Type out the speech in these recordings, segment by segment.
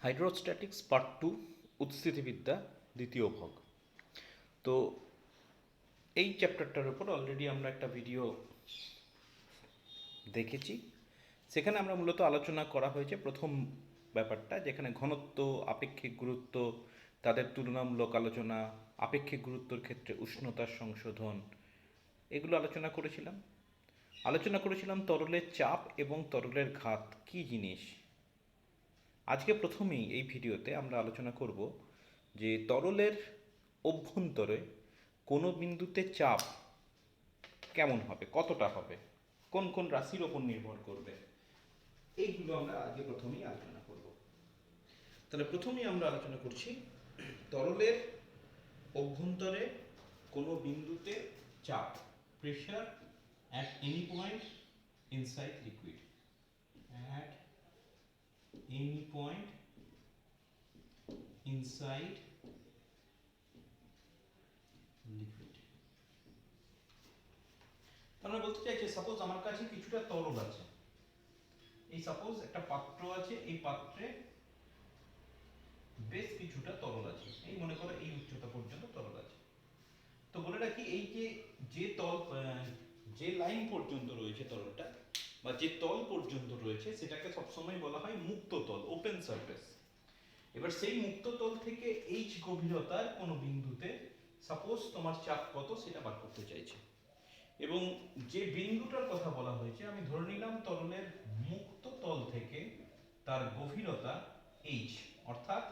হাইড্রোস্ট্যাটিক্স part 2 উৎস্থিতিবিদ্যা দ্বিতীয় ভাগ। তো এই চ্যাপ্টারটার উপর অলরেডি আমরা একটা ভিডিও দেখেছি। সেখানে আমরা মূলত আলোচনা করা হয়েছে প্রথম ব্যাপারটা, যেখানে ঘনত্ব, আপেক্ষিক গুরুত্ব, তাদের তুলনামূলক আলোচনা, আপেক্ষিক গুরুত্বর ক্ষেত্রে উষ্ণতার সংশোধন, এগুলো আলোচনা করেছিলাম তরলের চাপ এবং তরলের ঘাত কী জিনিস। আজকে প্রথমেই এই ভিডিওতে আমরা আলোচনা করব যে তরলের অভ্যন্তরে কোনো বিন্দুতে চাপ কেমন হবে, কতটা হবে, কোন কোন রাশির ওপর নির্ভর করবে, এইগুলো আমরা আজকে প্রথমেই আলোচনা করব। তাহলে প্রথমেই আমরা আলোচনা করছি তরলের অভ্যন্তরে কোনো বিন্দুতে চাপ, pressure at any point inside liquid, at any point inside liquid. আমরা বলতে চাইছি, সাপোজ আমার কাছে কিছুটা তরল আছে, এই সাপোজ একটা পাত্র আছে, এই পাত্রে বেশ কিছুটা তরল আছে, এই মনে করো এই উচ্চতা পর্যন্ত তরল আছে। তো বলে রাখি, এই যে লাইন পর্যন্ত রয়েছে তরলটা, বা যে তল পর্যন্ত রয়েছে, সেটাকে সবসময় বলা হয় মুক্ত তল, ওপেন সারফেস। এবার সেই মুক্ত তল থেকে এইচ গভীরতার কোনো বিন্দুতে সাপোজ তোমার চাপ কত সেটা বার করতে চাইছে, এবং যে বিন্দুটার কথা বলা হয়েছে আমি ধরে নিলাম তরলের মুক্ত তল থেকে তার গভীরতা এইচ, অর্থাৎ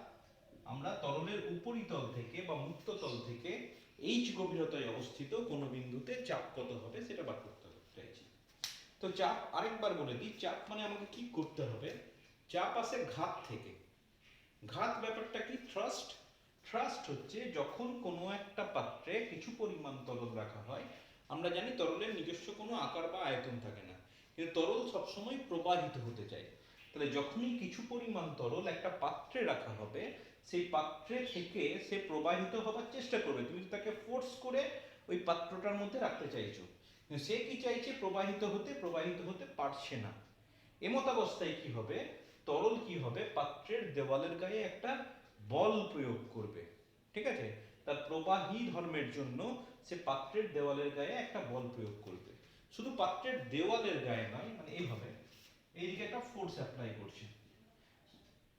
আমরা তরলের উপরিতল থেকে বা মুক্ত তল থেকে এইচ গভীরতায় অবস্থিত কোনো বিন্দুতে চাপ কত হবে সেটা বার করতে চাইছি। তো চাপ আরেকবার বলে দিই, চাপ মানে আমাকে কি করতে হবে, চাপ আসে ঘাত থেকে। ঘাত ব্যাপারটা কি? থ্রাস্ট। থ্রাস্ট হচ্ছে যখন কোনো একটা পাত্রে কিছু পরিমাণ তরল রাখা হয়। আমরা জানি তরলের নিজস্ব কোনো আকার বা আয়তন থাকে না, কিন্তু তরল সবসময় প্রবাহিত হতে চায়। তাহলে যখনই কিছু পরিমাণ তরল একটা পাত্রে রাখা হবে, সেই পাত্রে থেকে সে প্রবাহিত হবার চেষ্টা করবে। তুমি তাকে ফোর্স করে ওই পাত্রটার মধ্যে রাখতে চাইছো, সে কি চাইছে? প্রবাহিত হতে পারছে না। এমতাবস্থায় কি হবে, তরল কি হবে, পাত্রের দেওয়ালের গায়ে একটা বল প্রয়োগ করবে। ঠিক আছে, তার প্রবাহী ধর্মের জন্য সে পাত্রের দেওয়ালের গায়ে একটা বল প্রয়োগ করবে। শুধু পাত্রের দেওয়ালের গায়ে নয়, মানে এইভাবে এইদিকে একটা ফোর্স অ্যাপ্লাই করছে।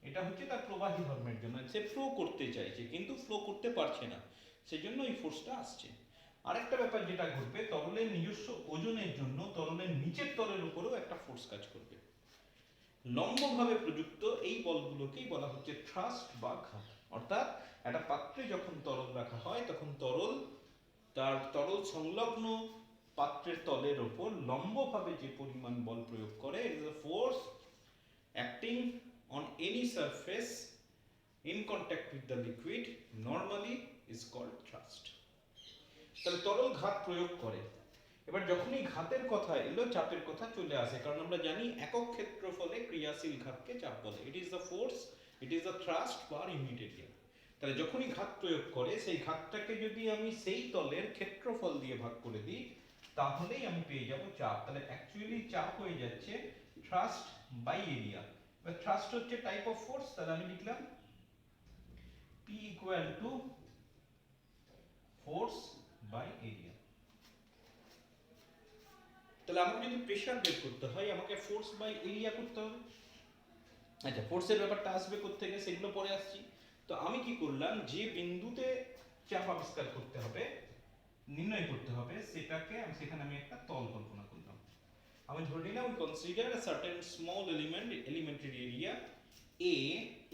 এটা হচ্ছে তার প্রবাহী ধর্মের জন্য, সে ফ্লো করতে চাইছে কিন্তু ফ্লো করতে পারছে না, সেজন্য এই ফোর্সটা আসছে। আরেকটা ব্যাপার যেটা ঘটবে, তরলের নিজস্ব ওজনের জন্য তরলের নিচের তলের উপরেও একটা ফোর্স কাজ করবে। লম্বভাবে প্রযুক্ত এই বলগুলোকেই বলা হচ্ছে থ্রাস্ট বা ঘাত। অর্থাৎ একটা পাত্রে যখন তরল রাখা হয়, তখন তরল সংলগ্ন পাত্রের তলের ওপর লম্বভাবে যে পরিমাণ বল প্রয়োগ করে, it is a force acting on any surface in contact with the liquid normally is called thrust. তাহলে তরল ঘাত প্রয়োগ করে। এবার যখনই ঘাতের কথা এলো, চাপের কথা চলে আসে, কারণ আমরা জানি একক ক্ষেত্রফলে ক্রিয়াশীল ঘাতকে চাপ বলে। It is the force, it is the thrust per unit area. তাহলে যখনই ঘাত প্রয়োগ করে, সেই ঘাতটাকে যদি আমি সেই তলের ক্ষেত্রফল দিয়ে ভাগ করে দিই, তাহলেই আমি পেয়ে যাব চাপ। তাহলে অ্যাকচুয়ালি চাপ হয়ে যাচ্ছে থ্রাস্ট বাই এরিয়া। এবার থ্রাস্ট হচ্ছে টাইপ অফ ফোর্স, তাহলে আমি লিখলাম P equal to force by area। তাহলে আমাকে যদি প্রেসার বের করতে হয়, আমাকে ফোর্স বাই এরিয়া করতে হবে। আচ্ছা, ফোর্সের ব্যাপারটা আসবে কোত্থেকে সেগুলো পরে আসছি। তো আমি কি করলাম, যে বিন্দুতে চাপ আবিষ্কার করতে হবে, নির্ণয় করতে হবে, সেখানে আমি একটা তল কল্পনা করলাম। আমি ধরে নিলাম consider a certain small elementary area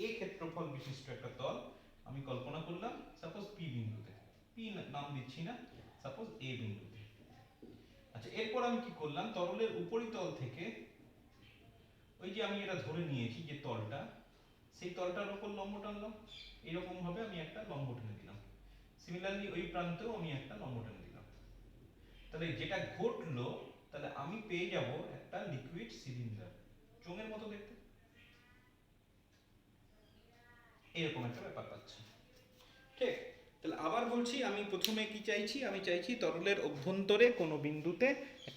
এ ক্ষেত্রফল বিশিষ্ট একটা তল আমি কল্পনা করলাম সাপোজ পি বিন্দুতে। পি নাম দিচ্ছি না, সাপোজ এ বিন্দুতে। আচ্ছা, এরপর আমি কি করলাম, তরলের উপরিতল থেকে ওই যে আমি এটা ধরে নিয়েছি যে তলটা, সেই তলটার উপর লম্ব টানলাম। এরকম ভাবে আমি একটা লম্ব টেনে দিলাম। সিমিলারলি ওই প্রান্তেও আমি একটা লম্ব টেনে দিলাম। তাহলে যেটা ঘটলো, তাহলে আমি পেয়ে যাব একটা লিকুইড সিলিন্ডার, চোঙের মতো দেখতে, এরকম একটা ব্যাপার পাচ্ছি। ঠিক, তাহলে আবার বলছি, আমি প্রথমে কি চাইছি, আমি চাইছি তরলের অভ্যন্তরে কোনো বিন্দুতে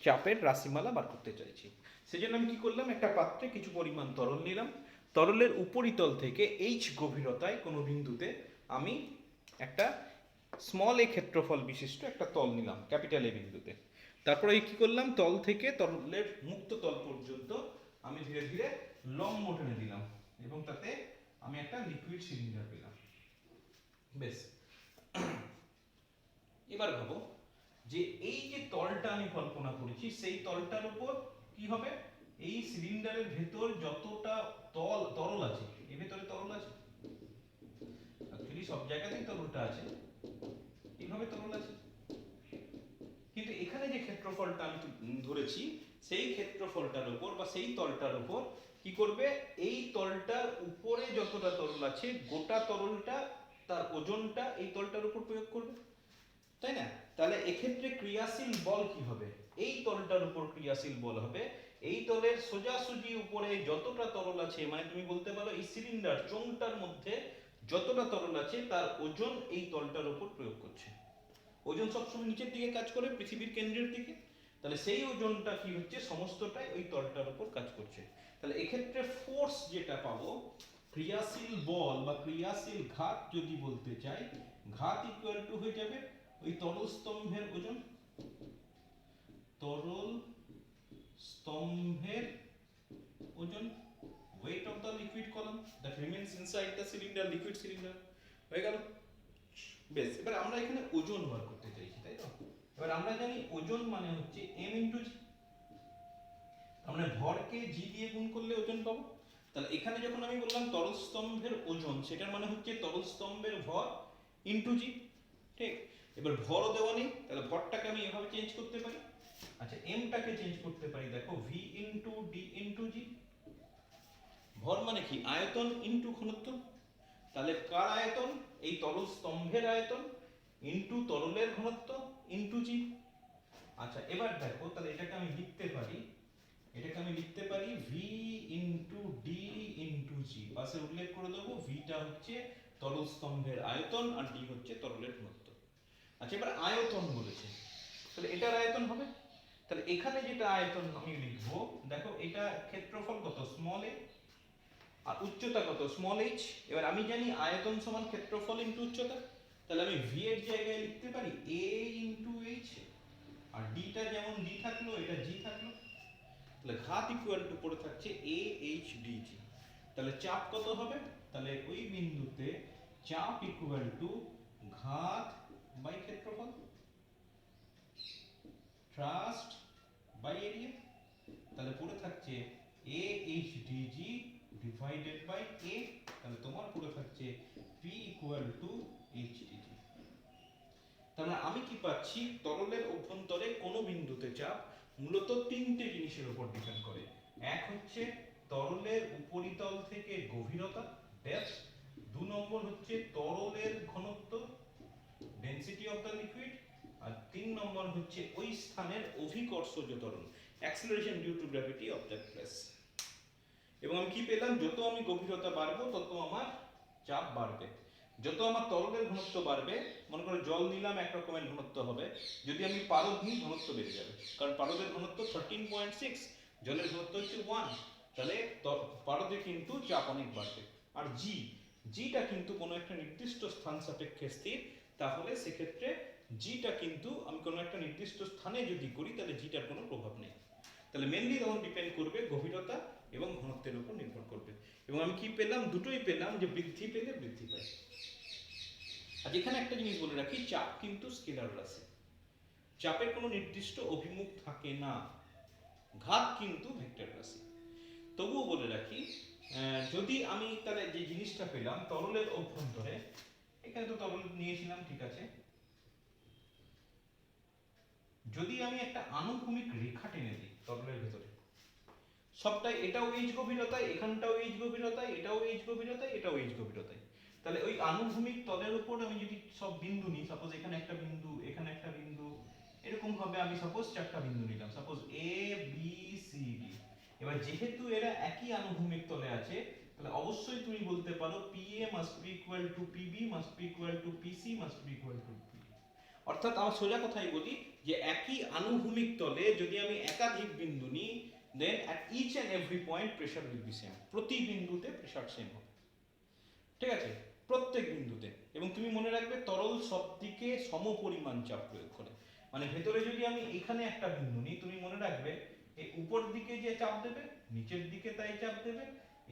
চাপের রাশিমালা বার করতে চাইছি। সেজন্য আমি কি করলাম, একটা পাত্রে কিছু পরিমাণ তরল নিলাম, তরলের উপরিতল থেকে এইচ গভীরতায় কোনো বিন্দুতে আমি একটা স্মল এ ক্ষেত্রফল বিশিষ্ট একটা তল নিলাম ক্যাপিটাল এ বিন্দুতে। তারপরে কি করলাম, তল থেকে তরলের মুক্ত তল পর্যন্ত আমি ধীরে ধীরে লম্ব টেনে দিলাম এবং তাতে আমি একটা লিকুইড সিলিন্ডার পেলাম। বেশ, এবার ভাবো যে এই যে তলটা আমি কল্পনা করেছি সেই তলটার উপর কি হবে, এই সিলিন্ডারের ভেতর যতটা তরল আছে, এর ভেতরে তরল আছে, অ্যাকচুয়ালি সব জায়গাতেই তরলটা আছে, এইভাবে তরল আছে, কিন্তু এখানে যে ক্ষেত্রফলটা আমি ধরেছি সেই ক্ষেত্রফলটার উপর বা সেই তলটার উপর কি করবে, এই তলটার উপরে যতটা তরল আছে গোটা তরলটা তার ওজনটা এই তলটার উপর প্রয়োগ করবে, তাই না? তাহলে এক্ষেত্রে ক্রিয়াশীল বল কি হবে, এই তলটার উপর ক্রিয়াশীল বল হবে এই তলের সোজাসুজি উপরে যতটা তরল আছে, মানে তুমি বলতে পারো এই সিলিন্ডার চোঙটার মধ্যে যতটা তরল আছে তার ওজন এই তলটার উপর প্রয়োগ করছে। ওজন সবসময় নিচের দিকে কাজ করে, পৃথিবীর কেন্দ্রের দিকে, তাহলে সেই ওজনটা কি হচ্ছে, সমস্তটাই ওই তলটার উপর কাজ করছে। তাহলে এক্ষেত্রে ফোর্স যেটা পাবো, ক্রিয়াশীল বল বা ক্রিয়াশীল ঘাত যদি বলতে চাই, ঘাত ইকুয়াল টু হয়ে যাবে ওই তরল স্তম্ভের ওজন, তরল স্তম্ভের ওজন, weight of the liquid column that remains inside the cylinder, liquid cylinder, হয়ে গেল। বেশ, এবার আমরা এখানে ওজন বার করতে চাইছি, তাই তো? এবার আমরা জানি ওজন মানে হচ্ছে m ইনটু g, আমরা ভরকে g দিয়ে গুণ করলে ওজন পাবো। তাহলে এখানে যখন আমি বললাম তরল স্তম্ভের ওজন, সেটার মানে হচ্ছে তরল স্তম্ভের ভর ইনটু g, ঠিক? এবার ভরও দেওয়া নেই, তাহলে ভরটাকে আমি এভাবে চেঞ্জ করতে পারি। আচ্ছা, m টাকে চেঞ্জ করতে পারি, দেখো v into d into g। ভর মানে কি, আয়তন ইনটু ঘনত্ব, তাহলে কার আয়তন, এই তরল স্তম্ভের আয়তন ইনটু তরলের ঘনত্ব ইনটু জি। আচ্ছা, এবার দেখো তাহলে এটাকে আমি লিখতে পারি, ভি ইনটু ডি ইনটু জি, পাশে উল্লেখ করে দেবো ভিটা হচ্ছে তরল স্তম্ভের আয়তন আর ডি হচ্ছে তরলের ঘনত্ব। আচ্ছা, এবার আয়তন বলেছে, তাহলে এটার আয়তন হবে, তাহলে এখানে যেটা আয়তন আমি লিখবো, দেখো এটা ক্ষেত্রফল কত, স্মল এ, আর উচ্চতা কত, স্মল এইচ। এবার আমি জানি আয়তন সমান ক্ষেত্রফল ইনটু উচ্চতা, তাহলে আমি ভি এর জায়গায় লিখতে পারি a ইনটু এইচ, আর ডিটা যেমন ডি থাকলো এটা জি থাকলো, তাহলে ঘাত ইকুয়াল টু পড়ে থাকছে a h d g। তাহলে চাপ কত হবে, তাহলে ওই বিন্দুতে চাপ ইকুয়াল টু ঘাত বাই ক্ষেত্রফল, থ্রাস্ট বাই এরিয়া, তাহলে পড়ে থাকছে a h d g divided by a, তাহলে তোমার পুরো থাকছে p equal to h d g। তাহলে আমি কি পাচ্ছি, তরলের অভ্যন্তরে কোনো বিন্দুতে চাপ মূলত তিনটে জিনিসের উপর ডিপেন্ড করে। এক হচ্ছে তরলের উপরিতল থেকে গভীরতা, ডেপথ, দু নম্বর হচ্ছে তরলের ঘনত্ব, ডেনসিটি অফ দ্য লিকুইড, আর তিন নম্বর হচ্ছে ওই স্থানের অভিকর্ষজ ত্বরণ, acceleration due to gravity of that place. এবং আমি কি পেলাম, যত আমি গভীরতা বাড়বো তত আমার চাপ বাড়বে, যত আমার তরলের ঘনত্ব বাড়বে, মনে করো জল নিলাম এক রকমের ঘনত্ব হবে, যদি আমি পারদ নিই ঘনত্ব বেড়ে যাবে, কারণ পারদের ঘনত্ব 13.6, জলের ঘনত্ব হচ্ছে 1, তাহলে পারদে কিন্তু চাপ অনেক বাড়বে। আর জিটা কিন্তু কোনো একটা নির্দিষ্ট স্থান সাপেক্ষে স্থির, তাহলে সেক্ষেত্রে জিটা কিন্তু আমি কোনো একটা নির্দিষ্ট স্থানে যদি করি তাহলে জিটার কোনো প্রভাব নেই। তাহলে মেনলি তখন ডিপেন্ড করবে গভীরতা এবং ঘনত্বের উপর নির্ভর করবে। এবং আমি কি পেলাম, দুটোই পেলাম, যে বৃদ্ধি পেলে বৃদ্ধি পায়। আর এখানে একটা জিনিস বলে রাখি, চাপ কিন্তু স্কেলার রাশি, চাপের কোনো নির্দিষ্ট অভিমুখ থাকে না, ঘাত কিন্তু ভেক্টর রাশি। তবুও বলে রাখি, যদি আমি তাহলে যে জিনিসটা পেলাম তরলের অভ্যন্তরে, এখানে তো তরল নিয়েছিলাম, ঠিক আছে, যদি আমি একটা আনুভূমিক রেখা টেনে দিই তরলের ভেতরে, সবটাই, এটাও এইচ গভীরতায়, এখানটাও এইচ গভীরতায়, এটাও এইচ গভীরতায়, এটাও এইচ গভীরতায়, তাহলে ওই আনুভূমিক তলের উপর আমি যদি সব বিন্দু নিই, সাপোজ এখানে একটা বিন্দু, এখানে একটা বিন্দু, এরকম ভাবে আমি সাপোজ চারটা বিন্দু নিলাম, suppose A B C D. এবার যেহেতু এরা একই আনুভূমিক তলে আছে, তাহলে অবশ্যই তুমি বলতে পারো PA must be equal to PB must be equal to PC must be equal to PD। অর্থাৎ আমার সোজা কথাই বলি যে একই আনুভূমিক তলে যদি আমি একাধিক বিন্দু নিই, then at each and every point pressure will be same, প্রতি বিন্দুতে প্রেশার সেম হবে, ঠিক আছে, প্রত্যেক বিন্দুতে। এবং তুমি মনে রাখবে তরল সব দিকে সমপরিমাণ চাপ প্রয়োগ করে, মানে ভেতরে যদি আমি এখানে একটা বিন্দু নিই, তুমি মনে রাখবে এই উপর দিকে যে চাপ দেবে, নিচের দিকে তাই চাপ দেবে,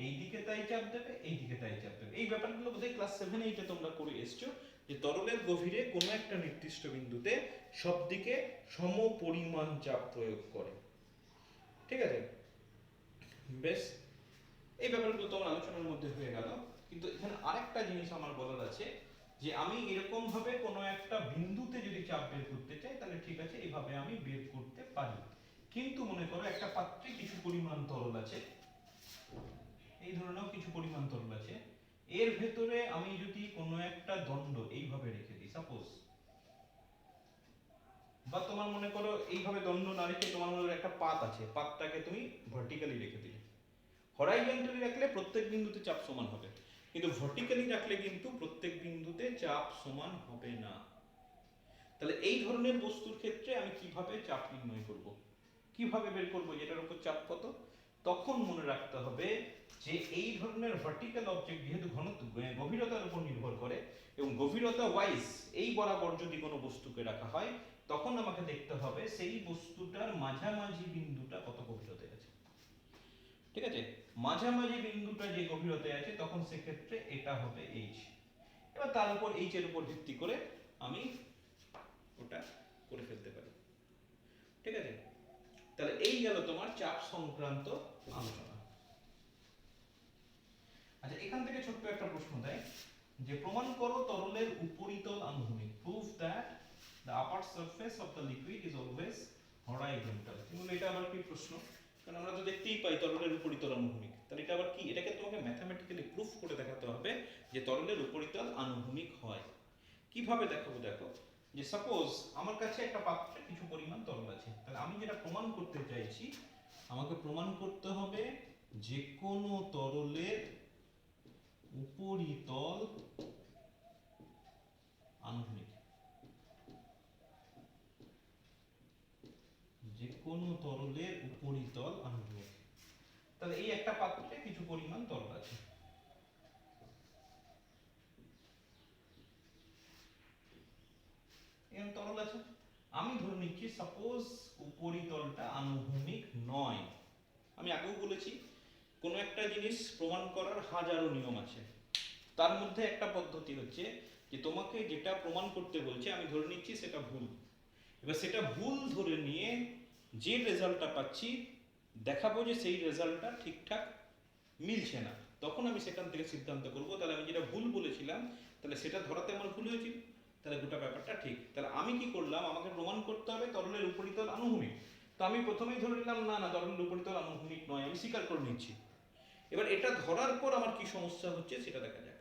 এই দিকে তাই চাপ দেবে, এই দিকে তাই চাপ দেবে। এই ব্যাপারগুলো বোধহয় ক্লাস 7-8 তোমরা করে এসছো, যে তরলের গভীরে কোনো একটা নির্দিষ্ট বিন্দুতে সব দিকে সমপরিমাণ চাপ প্রয়োগ করে, ঠিক আছে, বেশ। এই ব্যাপারগুলো তোমার আলোচনার মধ্যে হয়ে গেল। কিন্তু এখানে আরেকটা জিনিস আমার বলার আছে, যে আমি এরকম ভাবে কোনো একটা বিন্দুতে যদি চাপ বের করতে চাই, তাহলে ঠিক আছে এইভাবে আমি বের করতে পারি। কিন্তু মনে করো একটা পাত্রে কিছু পরিমাণ তরল আছে, এই ধরে নাও কিছু পরিমাণ তরল আছে, এর ভেতরে আমি যদি কোনো একটা দণ্ড এইভাবে রেখে দিই সাপোজ, বা তোমার মনে করো এইভাবে দণ্ড না রেখে তোমার মনে করো একটা পাত আছে, পাতটাকে তুমি ভার্টিক্যালি রেখে দিলে, হরাইজন্টালি রাখলে প্রত্যেক বিন্দুতে চাপ সমান হবে, কিন্তু ভার্টিক্যালি রাখলে কিন্তু প্রত্যেক বিন্দুতে চাপ সমান হবে না। তাহলে এই ধরনের বস্তুর ক্ষেত্রে আমি কিভাবে চাপ নির্ণয় করব, কিভাবে বের করব যেটার উপর চাপ কত? তখন মনে রাখতে হবে যে এই ধরনের ভার্টিক্যাল অবজেক্ট যেহেতু ঘনত্ব গভীরতার উপর নির্ভর করে, এবং গভীরতা ওয়াইজ এই বরাবর যদি কোনো বস্তুকে রাখা হয়, তখন আমাকে দেখতে হবে সেই বস্তুটার মাঝামাঝি বিন্দুটা কত গভীরতায় আছে, ঠিক আছে, মাঝামাঝি বিন্দুটা যে গভীরতায় আছে, তখন সেক্ষেত্রে এটা হবে এইচ। এবার তার উপর এইচ এর উপর ভিত্তি করে আমি ওটা করে ফেলতে পারি, ঠিক আছে। তাহলে এই গেল তোমার চাপ সংক্রান্ত আলোচনা। আচ্ছা, এখান থেকে ছোট্ট একটা প্রশ্ন দেয় যে প্রমাণ করো তরলের উপরিতল আনুভূমিক, prove that the upper surface of the liquid is always horizontal. কিন্তু এটা আবার কি প্রশ্ন, কারণ আমরা তো দেখতেই পাই তরলের উপরিতল আনুভূমিক, তাহলে এটা আবার কি, এটাকে তোমাকে ম্যাথমেটিক্যালি প্রুফ করে দেখাতে হবে যে তরলের উপরিতল আনুভূমিক হয়। কিভাবে দেখাবো, দেখো, যে সাপোজ আমার কাছে একটা পাত্রে কিছু পরিমাণ তরল আছে, তাহলে আমি যেটা প্রমাণ করতে চাইছি, আমাকে প্রমাণ করতে হবে যে কোনো তরলের উপরিতল আনুভূমিক, যে কোনো তরলের উপরিতল আনুভূমিক। তাহলে এই একটা পাত্রে কিছু পরিমাণ তরল আছে, এরকম তরল আছে, আমি ধরে নিচ্ছি সাপোজ উপরিতলটা আনুভূমিক নয়। আমি আগেও বলেছি কোনো একটা জিনিস প্রমাণ করার হাজারো নিয়ম আছে, তার মধ্যে একটা পদ্ধতি হচ্ছে যে তোমাকে যেটা প্রমাণ করতে বলছে আমি ধরে নিচ্ছি সেটা ভুল, এবার সেটা ভুল ধরে নিয়ে যে রেজাল্টটা পাচ্ছি দেখাবো যে সেই রেজাল্টটা ঠিকঠাক মিলছে না, তখন আমি সেখান থেকে সিদ্ধান্ত করব তাহলে আমি যেটা ভুল বলেছিলাম তাহলে সেটা ধরাতে আমার ভুল হয়েছিল, তাহলে গোটা ব্যাপারটা ঠিক। তাহলে আমি কি করলাম, আমাকে প্রমাণ করতে হবে তরলের উপরিতল আনুভূমিক, তো আমি প্রথমেই ধরে নিলাম না না তরলের উপরিতল আনুভূমিক নয়, আমি স্বীকার করে নিচ্ছি। এবার এটা ধরার পর আমার কি সমস্যা হচ্ছে সেটা দেখা যাক।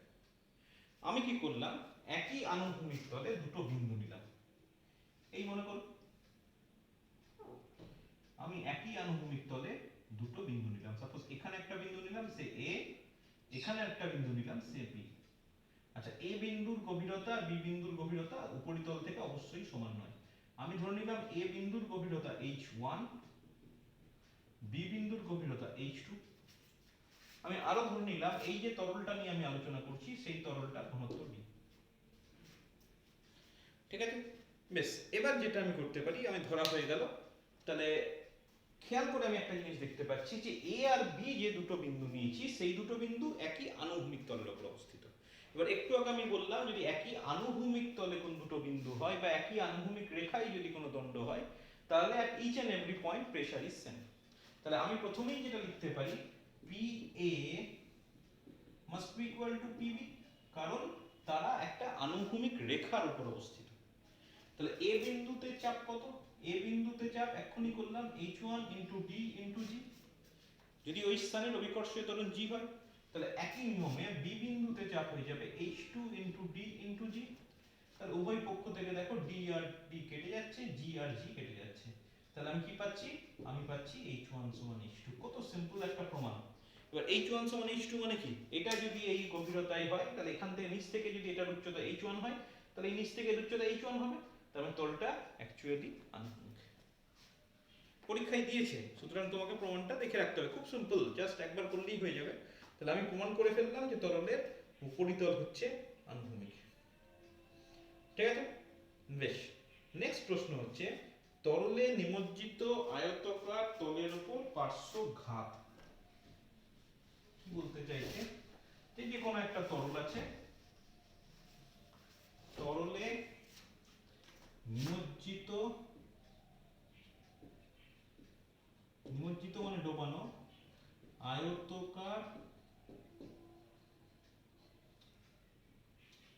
আমি কি করলাম, একই আনুভূমিক তলে দুটো বিন্দু নিলাম, এই মনে করো আমি একই আনুভূমিক তলে দুটো বিন্দু নিলাম, সাপোজ এখানে একটা বিন্দু নিলাম সে এ, এখানে একটা বিন্দু নিলাম সে বি। আচ্ছা, এ বিন্দুর গভীরতা বি বিন্দুর গভীরতা উপরিতল থেকে অবশ্যই সমান নয়, আমি ধরে নিলাম এ বিন্দুর গভীরতা h1, বি বিন্দুর গভীরতা h2, আমি আরো ধরে নিলাম এই যে তরলটা নিয়ে আমি আলোচনা করছি সেই তরলটা ঘনত্ব বি, ঠিক আছে, বেশ। এবার যেটা আমি করতে পারি, আমি ধরা হয়ে গেল, তাহলে খেয়াল করে আমি একটা জিনিস দেখতে পাচ্ছি যে এ আর বি যে দুটো বিন্দু নিয়েছি সেই দুটো বিন্দু একই আনুভূমিক তলের উপর অবস্থিত। এবার একটু আগে আমি বললাম যদি একই আনুভূমিক তলে কোন দুটো বিন্দু হয় বা একই আনুভূমিক রেখায় যদি কোনো দণ্ড হয়, তাহলে at each and every point pressure is same। তাহলে আমি প্রথমেই যেটা লিখতে পারি PA must be equal to PB, কারণ তারা একটা আনুভূমিক রেখার উপর অবস্থিত। তাহলে এ বিন্দুতে চাপ কত, এ বিন্দুতে চাপ এক্ষুনি করলাম h1 * d * g, যদি ওই স্থানের অভিকর্ষীয় ত্বরণ g হয়, তাহলে একই নিয়মে বি বিন্দুতে চাপ হয়ে যাবে h2 * d * g, তাহলে উভয় পক্ষ থেকে দেখো d আর d কেটে যাচ্ছে, g আর g কেটে যাচ্ছে, তাহলে আমি কি পাচ্ছি, আমি পাচ্ছি h1 = h2। কত সিম্পল একটা প্রমাণ। এবার h1 = h2 মানে কি, এটা যদি এই গভীরতায় হয় তাহলে এখান থেকে নিচ থেকে যদি এটার উচ্চতা h1 হয়, তাহলে এই নিচ থেকে এর উচ্চতা h1 হবে, তার মানে তলটা অ্যাকচুয়ালি আনুভূমিক। পরীক্ষায় দিয়েছে, সুতরাং তোমাকে প্রমাণটা দেখে রাখতে হবে। খুব সিম্পল, জাস্ট একবার করলেই হয়ে যাবে। তাহলে আমি প্রমাণ করে ফেললাম যে তরলের উপরিতল হচ্ছে আনুভূমিক। ঠিক আছে, বেশ। নেক্সট প্রশ্ন হচ্ছে তরলে নিমজ্জিত আয়তাকার তলের উপর পার্শ্বঘাত। কি বলতে চাইছে, যে কোনো একটা তরল আছে, তরলে নিমজ্জিত মানে ডোবানো আয়তাকার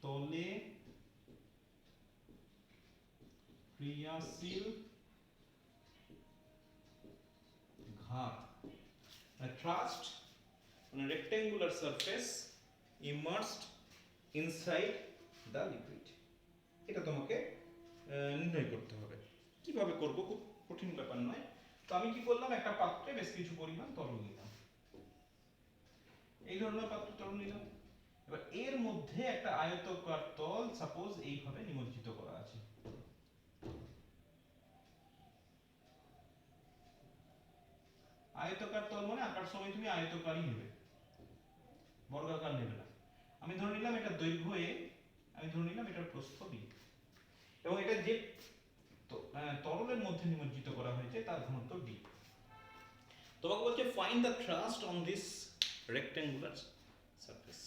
তলে ক্রিয়াশীল ঘাত, thrust on a rectangular surface immersed inside the liquid। এটা তোমাকে নির্ণয় করতে হবে। কিভাবে করব, খুব কঠিন ব্যাপার নয়। তো আমি কি করলাম, একটা পাত্রে বেশ কিছু পরিমাণ তরল নিলাম, এই ধরনের পাত্র তরল নিলাম। এবার এর মধ্যে একটা আয়তাকার তল সাপোজ এইভাবে নিমজ্জিত করা আছে। আয়তাকার তল মানে আঁকার সময় তুমি আয়তাকারই নেবে, বর্গাকার নেবে না। আমি ধরে নিলাম এটা দৈর্ঘ্য a, আমি ধরে নিলাম এটার প্রস্থ b, এবং এটা যে তরলের মধ্যে নিমজ্জিত করা হয়েছে তার ঘনত্ব d। তোমাকে বলছে find the thrust on this rectangular surface.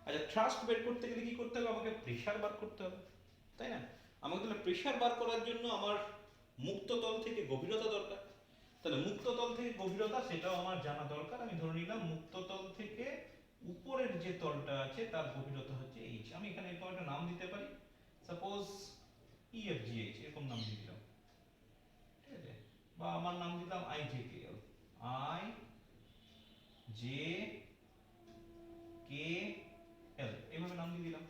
আচ্ছা, থ্রাস্ট বের করতে গেলে কি করতে হবে, আমাকে প্রেসার বার করতে হবে, তাই না? আমাকে তাহলে প্রেসার বার করার জন্য আমার মুক্ত তল থেকে গভীরতা দরকার। তাহলে মুক্ত তল থেকে গভীরতা সেটাও আমার জানা দরকার। আমি ধরে নিলাম মুক্ত তল থেকে উপরের যে তলটা আছে তার গভীরতা হচ্ছে h। আমি এখানে এরকম একটা নাম দিতে পারি, সাপোজ EFGH, এরকম নাম দিয়ে দিলাম, ঠিক আছে? বা আমার নাম দিলাম IJKL, IJKL, এইভাবে নাম দিয়ে দিলাম,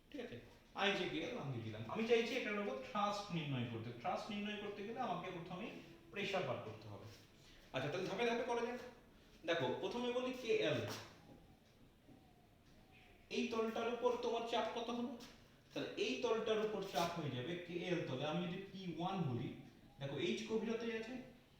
ঠিক আছে? IJKL নাম দিয়ে দিলাম। আমি চাইছি এটার উপর থ্রাস্ট নির্ণয় করতে। থ্রাস্ট নির্ণয় করতে গেলে আমাকে প্রথমে প্রেসার বার করতে হবে। আচ্ছা, তাহলে ধাপে ধাপে করা যাক। দেখো, প্রথমে বলি KL, এই তলটার উপর তোমার চাপ কত হবে? তাহলে এই তলটার উপর চাপ হয়ে যাবে KL তলে। আমি যদি P1 বলি, দেখো H গভীরতায় আছে,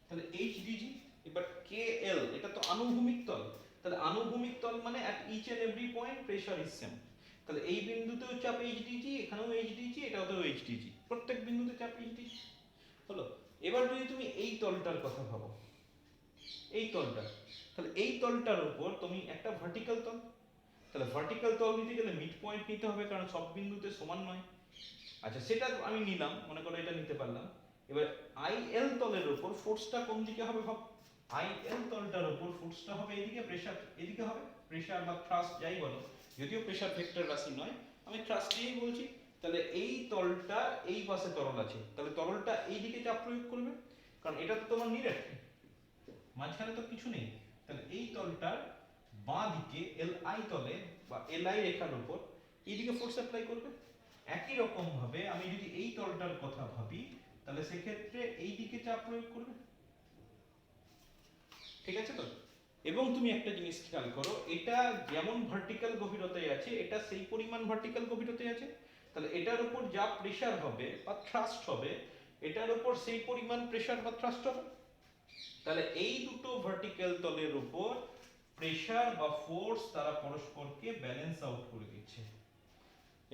তাহলে HDG। এবার KL, এটা তো আনুভূমিক তল, তাহলে আনুভূমিক তল মানে at each and every point pressure is same। তাহলে এই বিন্দুতেও চাপ HDG, এখানেও HDG, এটাতেও HDG, প্রত্যেক বিন্দুতে চাপ HDG হলো। এবার যদি তুমি এই তলটার কথা ভাবো, এই তলটা, তাহলে এই তলটার উপর তুমি একটা ভার্টিক্যাল তল, তাহলে ভার্টিক্যাল তল নিতে গেলে মিড পয়েন্ট নিতে হবে, কারণ সব বিন্দুতে সমান নয়। আচ্ছা, সেটা আমি নিলাম, মনে করো এটা নিতে পারলাম। এবার আইএল তলের উপর ফোর্সটা কোন দিকে হবে ভাব। আইএল তলটার উপর ফোর্সটা হবে এদিকে, প্রেসার এদিকে হবে, প্রেসার বা থ্রাস্ট যাই বলো, যদিও প্রেসার ভেক্টর রাশি নয়, আমি থ্রাস্ট দিয়েই বলছি। তাহলে এই তলটা এই পাশে তরল আছে, তাহলে তরলটা এই দিকে চাপ প্রয়োগ করবে, কারণ এটা তো তোমার নিরেট, মাঝখানে তো কিছু নেই। তাহলে এই তলটার বাঁ দিকে এলআই তলে বা এলআই রেখার উপর এইদিকে ফোর্স অ্যাপ্লাই করবে। একই রকম ভাবে আমি যদি এই তলটার কথা ভাবি, তাহলে সেক্ষেত্রে এই দিকে চাপ প্রয়োগ করবে, ঠিক আছে তো? এবং তুমি একটা জিনিস খেয়াল করো, এটা যেমন ভার্টিক্যাল গভীরতায় আছে, এটা সেই পরিমাণ ভার্টিক্যাল গভীরতায় আছে, তাহলে এটার উপর যা প্রেসার হবে বা থ্রাস্ট হবে, এটার উপর সেই পরিমাণ প্রেসার বা থ্রাস্ট হবে। তাহলে এই দুটো ভার্টিক্যাল তলের উপর প্রেসার বা ফোর্স তারা পরস্পরকে ব্যালেন্স আউট করে দিচ্ছে,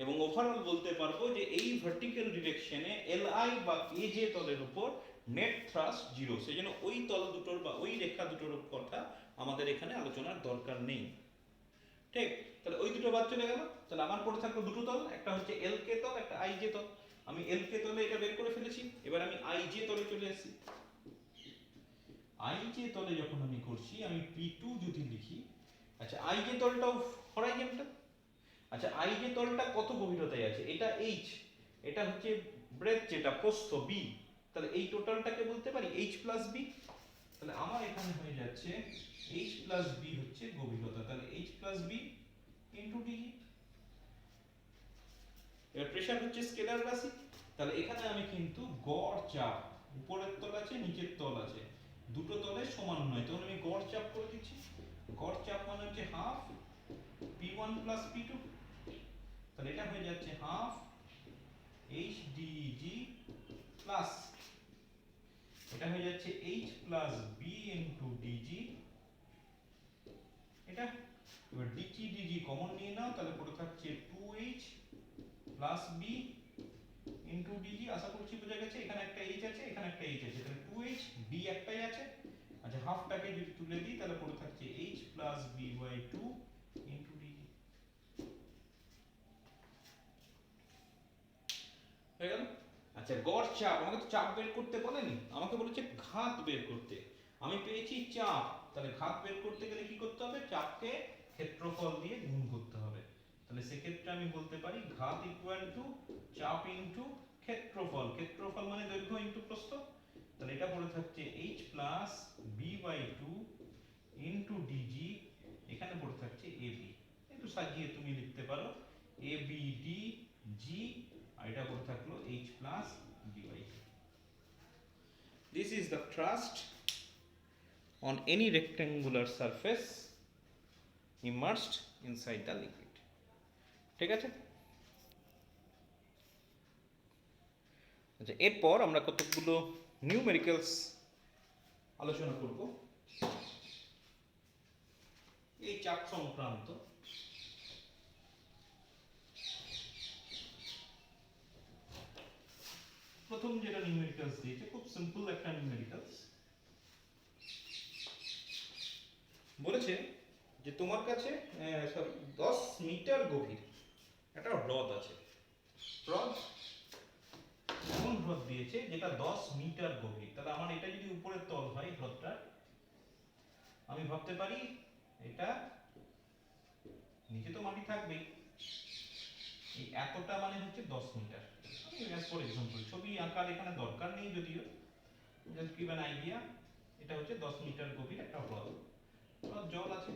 এবং ওভারঅল বলতে পারবো যে এই ভার্টিক্যাল ডিরেকশনে এলআই বা এজে তলের উপর নেট থ্রাস্ট জিরো। সেজন্য ওই তল দুটোর বা ওই রেখা দুটোর কথা আমাদের এখানে আলোচনার দরকার নেই, ঠিক? তাহলে ওই দুটো বাদ চলে গেল। তাহলে আমার পড়ে থাকলো দুটো তল, একটা হচ্ছে এল কে তল, একটা আই জে তল। আমি এল কে তলে এটা বের করে ফেলেছি, এবার আমি আই জে তলে চলে আসছি। আই জে তলে যখন আমি করছি, আমি P2 যদি লিখি, আচ্ছা আই জে তলটাও হরাইজন্টাল। আচ্ছা, আই জে তলটা কত গভীরতায় আছে, এটা H, এটা হচ্ছে ব্রেথ, যেটা প্রস্থ B, তাহলে এই টোটালটাকে বলতে পারি H প্লাস B। তাহলে আমার এখানে হয়ে যাচ্ছে H প্লাস B হচ্ছে গভীরতা, তাহলে H plus B into DG। এবার প্রেসার হচ্ছে স্কেলার রাশি, তাহলে এখানে আমি কিন্তু গড় চাপ, উপরের তল আছে নিচের তল আছে, দুটো তলে সমান নয়, তখন আমি গড় চাপ করে দিচ্ছি। গড় চাপ মানে হচ্ছে হাফ P1 প্লাস P2, তাহলে এটা হয়ে যাচ্ছে হাফ HDG প্লাস এটা হয়ে যাচ্ছে h plus b into dg, এটা এবার dg dg কমন নিয়ে নাও, তাহলে পড়ে থাকছে 2h plus b into dg। আশা করছি বোঝা গেছে, এখানে একটা h আছে, এখানে একটা h আছে, তাহলে 2h, b একটাই আছে। আচ্ছা, হাফটাকে যদি তুলে দিই তাহলে পড়ে থাকছে h plus b by 2 into dg। হয়ে গেল। আচ্ছা, গড় চাপ, আমাকে তো চাপ বের করতে বলেনি, আমাকে বলেছে ঘাত বের করতে। আমি পেয়েছি চাপ, তাহলে ঘাত বের করতে গেলে কি করতে হবে? চাপকে ক্ষেত্রফল দিয়ে গুণ করতে হবে। তাহলে সেক্ষেত্রে আমি বলতে পারি ঘাত ইকুয়াল টু চাপ ইনটু ক্ষেত্রফল। ক্ষেত্রফল মানে দৈর্ঘ্য ইনটু প্রস্থ। তাহলে এটা পড়ে থাকছে h plus b by 2 into dg, এখানে পড়ে থাকছে ab। একটু সাজিয়ে তুমি লিখতে পারো ab dg, আর এটা পড়ে থাকলো h plus b by 2। This is the thrust on any rectangular surface immersed inside the liquid. ঠিক আছে? আচ্ছা, এরপর আমরা কতগুলো নিউমেরিক্যালস আলোচনা করব এই চাপ সংক্রান্ত। প্রথম যেটা নিউমেরিক্যালস দিয়েছে, খুব সিম্পল একটা নিউমেরিক্যালস। বলেছে যে তোমার কাছে 10 মিটার গভীর একটা হ্রদ আছে। হ্রদ, এমন হ্রদ দিয়েছে যেটা 10 মিটার গভীর। তাহলে আমার এটা যদি উপরের তল হয় হ্রদটা, আমি ভাবতে পারি এটা নিচে তো মাটি থাকবেই, এই এতটা মানে হচ্ছে 10 মিটার। আমি অ্যাজ ফর এক্সাম্পল, ছবি আঁকার এখানে দরকার নেই যদিও, জাস্ট গিভ অ্যান আইডিয়া। এটা হচ্ছে 10 মিটার গভীর একটা হ্রদ, হ্রদ জল আছে।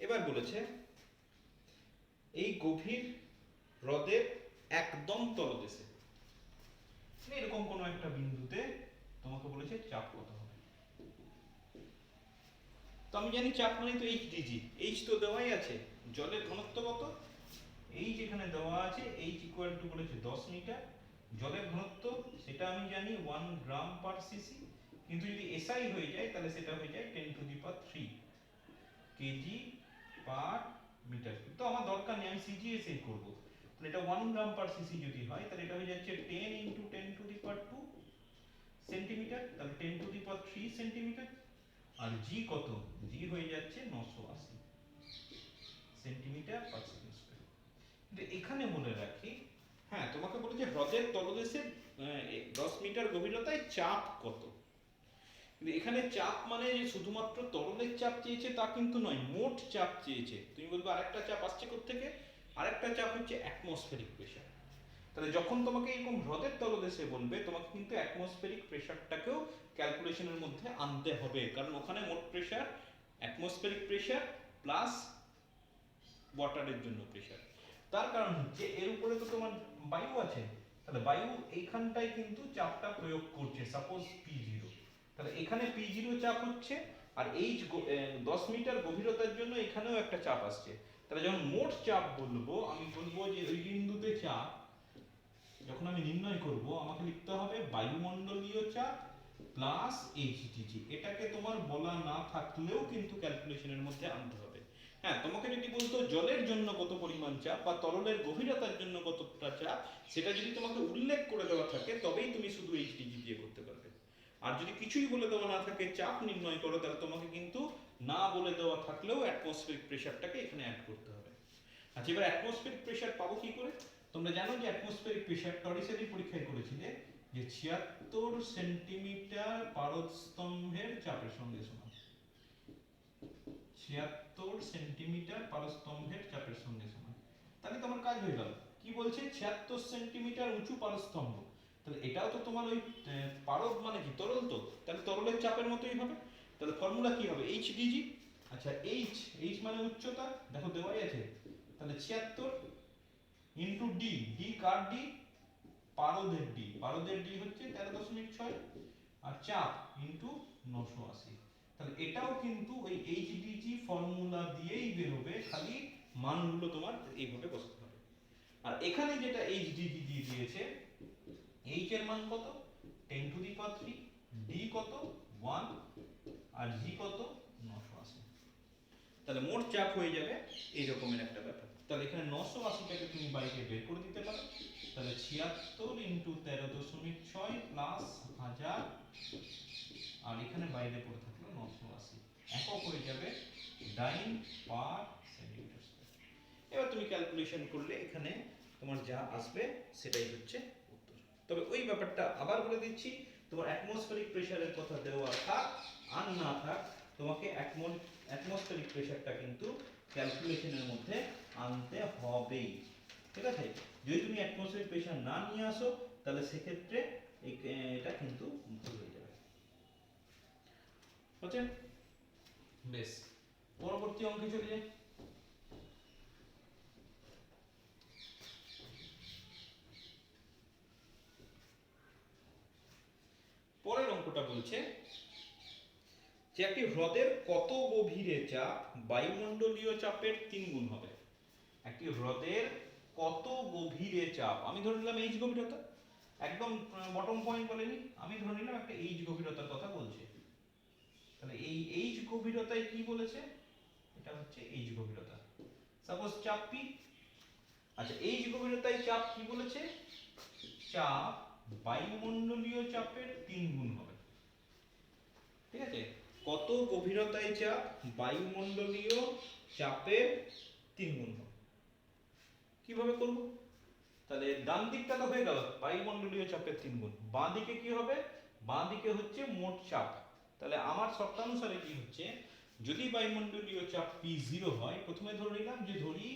এবার বলেছে এই গভীর হ্রদের একদম তলদেশে এরকম কোন একটা বিন্দুতে তোমাকে বলেছে চাপ কত হবে। তো আমি জানি চাপ মানে তো h dg, h তো দেওয়াই আছে। জলের ঘনত্ব কত? h এখানে দেওয়া আছে, h ইকুয়াল টু বলেছে 10 মিটার। জলের ঘনত্ব সেটা আমি জানি 1 গ্রাম পার সিসি, কিন্তু যদি SI হয়ে যায় তাহলে সেটা হয়ে যায় 10 to the power 3 kg per metre. তো আমার দরকার নেই, আমি সিজিএসএ করব। তাহলে এটা 1 গ্রাম পার সিসি যদি হয় তাহলে এটা হয়ে যাচ্ছে 10 into 10 to the power 2 centimetre, তাহলে 10 টু দি পাওয়ার 3 সেন্টিমিটার। আর জি কত? জি হয়ে যাচ্ছে 980 সেন্টিমিটার পার সেকেন্ড স্কয়ার। কিন্তু এখানে বলে রাখি, হ্যাঁ তোমাকে বলেছে হ্রদের তলদেশে 10 মিটার গভীরতায় চাপ কত। কিন্তু এখানে চাপ মানে যে শুধুমাত্র তরলের চাপ চেয়েছে তা কিন্তু নয়, মোট চাপ চেয়েছে। তুমি বলবে আরেকটা চাপ আসছে কোত্থেকে? আরেকটা চাপ হচ্ছে অ্যাটমসফেরিক প্রেসার। তাহলে যখন তোমাকে এরকম হ্রদের তলদেশে বলবে, তোমাকে কিন্তু অ্যাটমসফেরিক প্রেসারটাকেও ক্যালকুলেশনের মধ্যে আনতে হবে, কারণ ওখানে মোট প্রেসার অ্যাটমসফেরিক প্রেসার প্লাস ওয়াটারের জন্য প্রেসার। তার কারণ হচ্ছে এর উপরে তো তোমার বায়ু আছে, তাহলে বায়ু এইখানটায় কিন্তু চাপটা প্রয়োগ করছে, সাপোজ P0। তাহলে এখানে P0 চাপ হচ্ছে, আর এই 10 মিটার গভীরতার জন্য এখানেও একটা চাপ আসছে। তাহলে যখন মোট চাপ বলবো, আমি বলবো যে ওই বিন্দুতে চাপ যখন আমি নির্ণয় করব, আমাকে লিখতে হবে বায়ুমণ্ডলীয় চাপ প্লাস এইচডিজি। এটাকে তোমার বলা না থাকলেও কিন্তু ক্যালকুলেশনের মধ্যে আনতে হবে। হ্যাঁ, তোমাকে যদি বলতো জলের জন্য কত পরিমাণ চাপ বা তরলের গভীরতার জন্য কতটা চাপ, সেটা যদি তোমাকে উল্লেখ করে দেওয়া থাকে তবেই তুমি শুধু এইচডিজি দিয়ে করতে পারবে। আর যদি কিছুই বলে দেওয়া না থাকে, চাপ নির্ণয় করো, তাহলে তোমাকে কিন্তু না বলে দেওয়া থাকলেও অ্যাটমসফেরিক প্রেসারটাকে এখানে অ্যাড করতে হবে। আচ্ছা, এবার অ্যাটমসফেরিক প্রেসার পাবো কি করে? তোমরা জানো যে অ্যাটমসফেরিক প্রেসার টরিসেরি পরীক্ষায় করেছিলে যে 76 সেন্টিমিটার পারস্তম্ভের চাপের সঙ্গে সমান। 76 সেন্টিমিটার পারস্তম্ভের চাপের সঙ্গে সমান। তাহলে তোমার কাজ হয়ে গেল। কি বলছে? 76 সেন্টিমিটার উঁচু পারস্তম্ভ। তাহলে এটাও তো তোমার ওই পারদ মানে কি তরল, তো তাহলে তরলের চাপের মতোই হবে। তাহলে ফর্মুলা কি হবে? HDG। আচ্ছা, H মানে উচ্চতা, দেখো দেওয়াই আছে। তাহলে 76 ইনটু ডি, ডি কার ডি? পারদের ডি, পারদের ডি হচ্ছে 13.6, আর চাপ ইনটু 980। তাহলে এটাও কিন্তু ওই এইচডিজি ফর্মুলা দিয়েই বের হবে, খালি মানগুলো তোমার এইভাবে বসাতে হবে। আর এখানে যেটা HDG দিয়ে দিয়েছে, H এর মান কত 10 টু দি পাওয়ার 3, D কত 1 আর G কত 980। তাহলে মোট চাপ হয়ে যাবে এই রকমের একটা ব্যাপার। তাহলে এখানে 980টাকে তুমি বাইরে বের করে দিতে পারো। তাহলে 76 ইনটু 13.6 প্লাস 1000, আর এখানে বাইরে পড়ে থাকলো 980, একক হয়ে যাবে ডাইন পার সেন্টিমিটার স্কয়ার। এবার তুমি ক্যালকুলেশন করলে এখানে তোমার যা আসবে সেটাই হচ্ছে উত্তর। তবে ওই ব্যাপারটা আবার বলে দিচ্ছি, তোমার অ্যাটমসফেরিক প্রেসারের কথা দেওয়া থাক আর না থাক, তোমাকে অ্যাটমসফেরিক প্রেসারটা কিন্তু ক্যালকুলেশনের মধ্যে আনতে হবেই, ঠিক আছে? যদি তুমি অ্যাটমসফেরিক প্রেসার না নিয়ে আসো তাহলে সেক্ষেত্রে এটা কিন্তু ভুল হয়ে যাবে। বুঝছেন? বেশ, পরবর্তী অঙ্কে চলে যাই। পরের অঙ্কটা বলছে যে একটি হ্রদের কত গভীরে চাপ বায়ুমণ্ডলীয় চাপের 3 গুণ হবে। একটি হ্রদের কত গভীরে চাপ, আমি ধরে নিলাম এইচ গভীরতা, একদম বটম পয়েন্ট বলেনি, আমি ধরে নিলাম একটা এইচ গভীরতার কথা বলছে। তাহলে এই এইচ গভীরতায় কি বলেছে, এটা হচ্ছে এইচ গভীরতা, সাপোজ চাপ পি। আচ্ছা, এইচ গভীরতায় চাপ কি বলেছে, চাপ বায়ুমণ্ডলীয় চাপের 3 গুণ হবে, ঠিক আছে? কত গভীরতায় চাপ বায়ুমণ্ডলীয় চাপের 3 গুণ হবে, কিভাবে করব? তাহলে ডান দিকটা তো হয়ে গেল বায়ুমণ্ডলীয় চাপের 3 গুণ, বাঁ দিকে কি হবে, বাঁ দিকে হচ্ছে মোট চাপ। তাহলে আমার শর্তানুসারে কি হচ্ছে, যদি বায়ুমণ্ডলীয় চাপ P0 হয়, প্রথমে ধরে নিলাম যে ধরি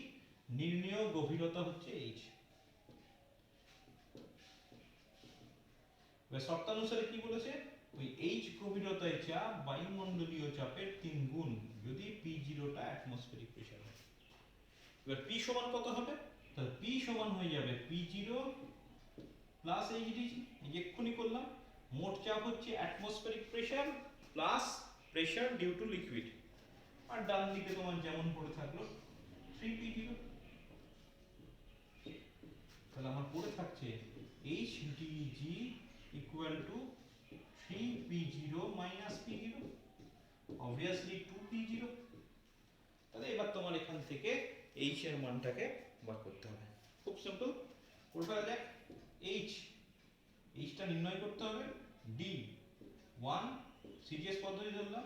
নির্ণেয় গভীরতা হচ্ছে h। এবার শর্তানুসারে কি বলেছে, ওই h গভীরতায় চাপ বায়ুমণ্ডলীয় চাপের 3 গুণ যদি P0 টা অ্যাটমসফেরিক প্রেসার হয়। এবার P সমান কত হবে, তাহলে P সমান হয়ে যাবে P0 প্লাস HDG, এই যে এক্ষুনি করলাম, মোট চাপ হচ্ছে atmospheric pressure plus pressure due to liquid, আর ডান দিকে তোমার যেমন পড়ে থাকলো 3P0। তাহলে আমার পড়ে থাকছে HDG equal to 3P0 minus P0, obviously 2P0। তাহলে এবার তোমার এখান থেকে H এর মানটাকে বার করতে হবে, খুব সিম্পল, করে ফেলা যাক। H টা নির্ণয় করতে হবে, D1 সিরিয়াস পদ্ধতি ধরলাম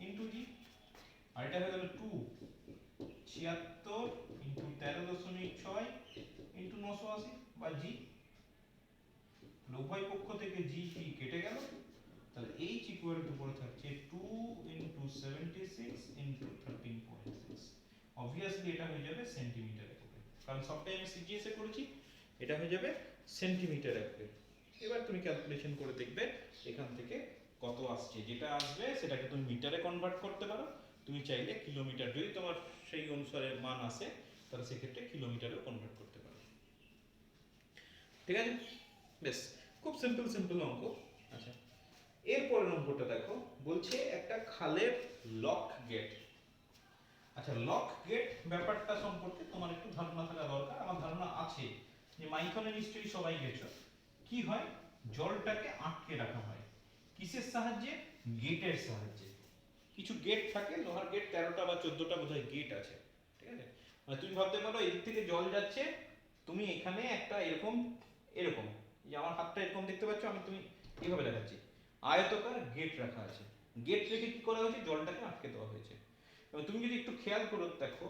ইনটু G, আর এটা হয়ে গেল 2 76 ইনটু 13.6 ইনটু 980 বা G, উভয় পক্ষ থেকে G কেটে গেল। তাহলে H ইকুয়াল টু পড়ে থাকছে 2 ইনটু 76 ইনটু 13.6, obviously এটা হয়ে যাবে সেন্টিমিটার এককে, কারণ সবটাই আমি সিজিএস এ করেছি, এটা হয়ে যাবে সেন্টিমিটার এককে। এবার তুমি ক্যালকুলেশন করে দেখবে এখান থেকে কত আসছে, যেটা আসবে সেটাকে তুমি মিটারে কনভার্ট করতে পারো, তুমি চাইলে কিলোমিটার, যদি তোমার সেই অনুসারে মান আসে তাহলে সেক্ষেত্রে কিলোমিটারেও কনভার্ট করতে পারো, ঠিক আছে? বেশ, খুব সিম্পল অঙ্ক। আচ্ছা, এরপরের অঙ্কটা দেখো, বলছে একটা খালের লক গেট। আচ্ছা, লক গেট ব্যাপারটা সম্পর্কে তোমার একটু ধারণা থাকা দরকার, আমার ধারণা আছে যে মাইথনে নিশ্চয়ই সবাই গেছো। কি হয়, জলটাকে আটকে রাখা হয় কিসের সাহায্যে, গেটের সাহায্যে। কিছু গেট থাকে, লোহার গেট 13টা বা 14টা বোধহয় গেট আছে, ঠিক আছে? মানে তুমি ভাবতে পারো এদিক থেকে জল যাচ্ছে, তুমি এখানে একটা এরকম এরকম, যে আমার হাতটা এরকম দেখতে পাচ্ছ, আমি তুমি এইভাবে দেখাচ্ছি, আয়তকার গেট রাখা আছে, গেট রেখে কি করা হয়েছে, জলটাকে আটকে দেওয়া হয়েছে। এবং তুমি যদি একটু খেয়াল করে দেখো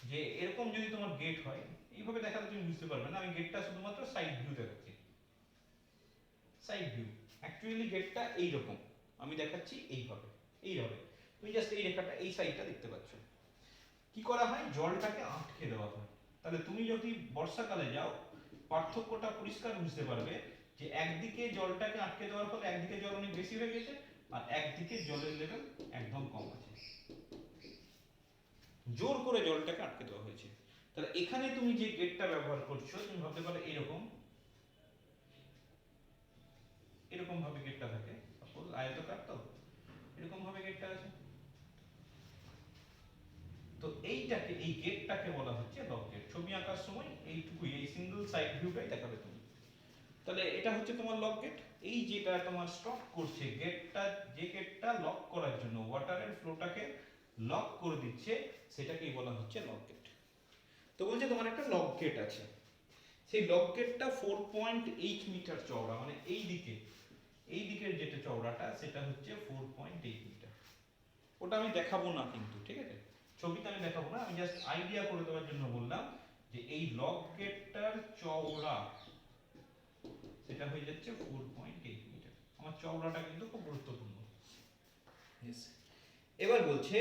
যে এরকম যদি তোমার গেট হয়, এইভাবে দেখালে তুমি বুঝতে পারবে না, আমি গেটটা শুধুমাত্র সাইড ভিউ দেখাচ্ছি, সাইড ভিউ, অ্যাকচুয়ালি গেটটা এইরকম, আমি দেখাচ্ছি এইভাবে, এইভাবে তুমি জাস্ট এই রেখাটা এই সাইডটা দেখতে পাচ্ছ। কি করা হয়, জলটাকে আটকে দেওয়া হয়। তাহলে তুমি যদি বর্ষাকালে যাও, পার্থক্যটা পরিষ্কার বুঝতে পারবে যে একদিকে জলটাকে আটকে দেওয়ার ফলে একদিকে জল অনেক বেশি হয়ে গেছে, আর একদিকে জলের লেভেল একদম কম আছে, জোর করে জলটাকে আটকে দেওয়া হয়েছে। তাহলে এখানে তুমি যে গেটটা ব্যবহার করছো, তুমি ভাবতে পারো এরকম এরকম ভাবে গেটটা থাকে, সাপোজ আয়তকার, তো এরকম ভাবে গেটটা আছে। তো এইটাকে, এই গেটটাকে বলা হচ্ছে লগ গেট। ছবি আঁকার সময় এইটুকুই, এই সিঙ্গেল সাইড ভিউটাই দেখাবে তুমি। তাহলে এটা হচ্ছে তোমার লক গেট। এই যেটা তোমার স্টপ করছে গেটটা, যে গেটটা লক করার জন্য ওয়াটারের ফ্লোটাকে লক করে দিচ্ছে, সেটাকেই বলা হচ্ছে লক গেট। তো বলছে তোমার একটা লক গেট আছে, সেই লক গেটটা 4.8 মিটার চওড়া, মানে এই দিকে, এই দিকের যেটা চওড়াটা সেটা হচ্ছে 4.8 মিটার। ওটা আমি দেখাবো না কিন্তু, ঠিক আছে, ছবিতে আমি দেখাবো না, আমি জাস্ট আইডিয়া করে দেওয়ার জন্য বললাম যে এই লক গেটটার চওড়া সেটা হয়ে যাচ্ছে 4.8 মিটার। আমার চওড়াটা কিন্তু খুব গুরুত্বপূর্ণ। Yes. এবার বলছে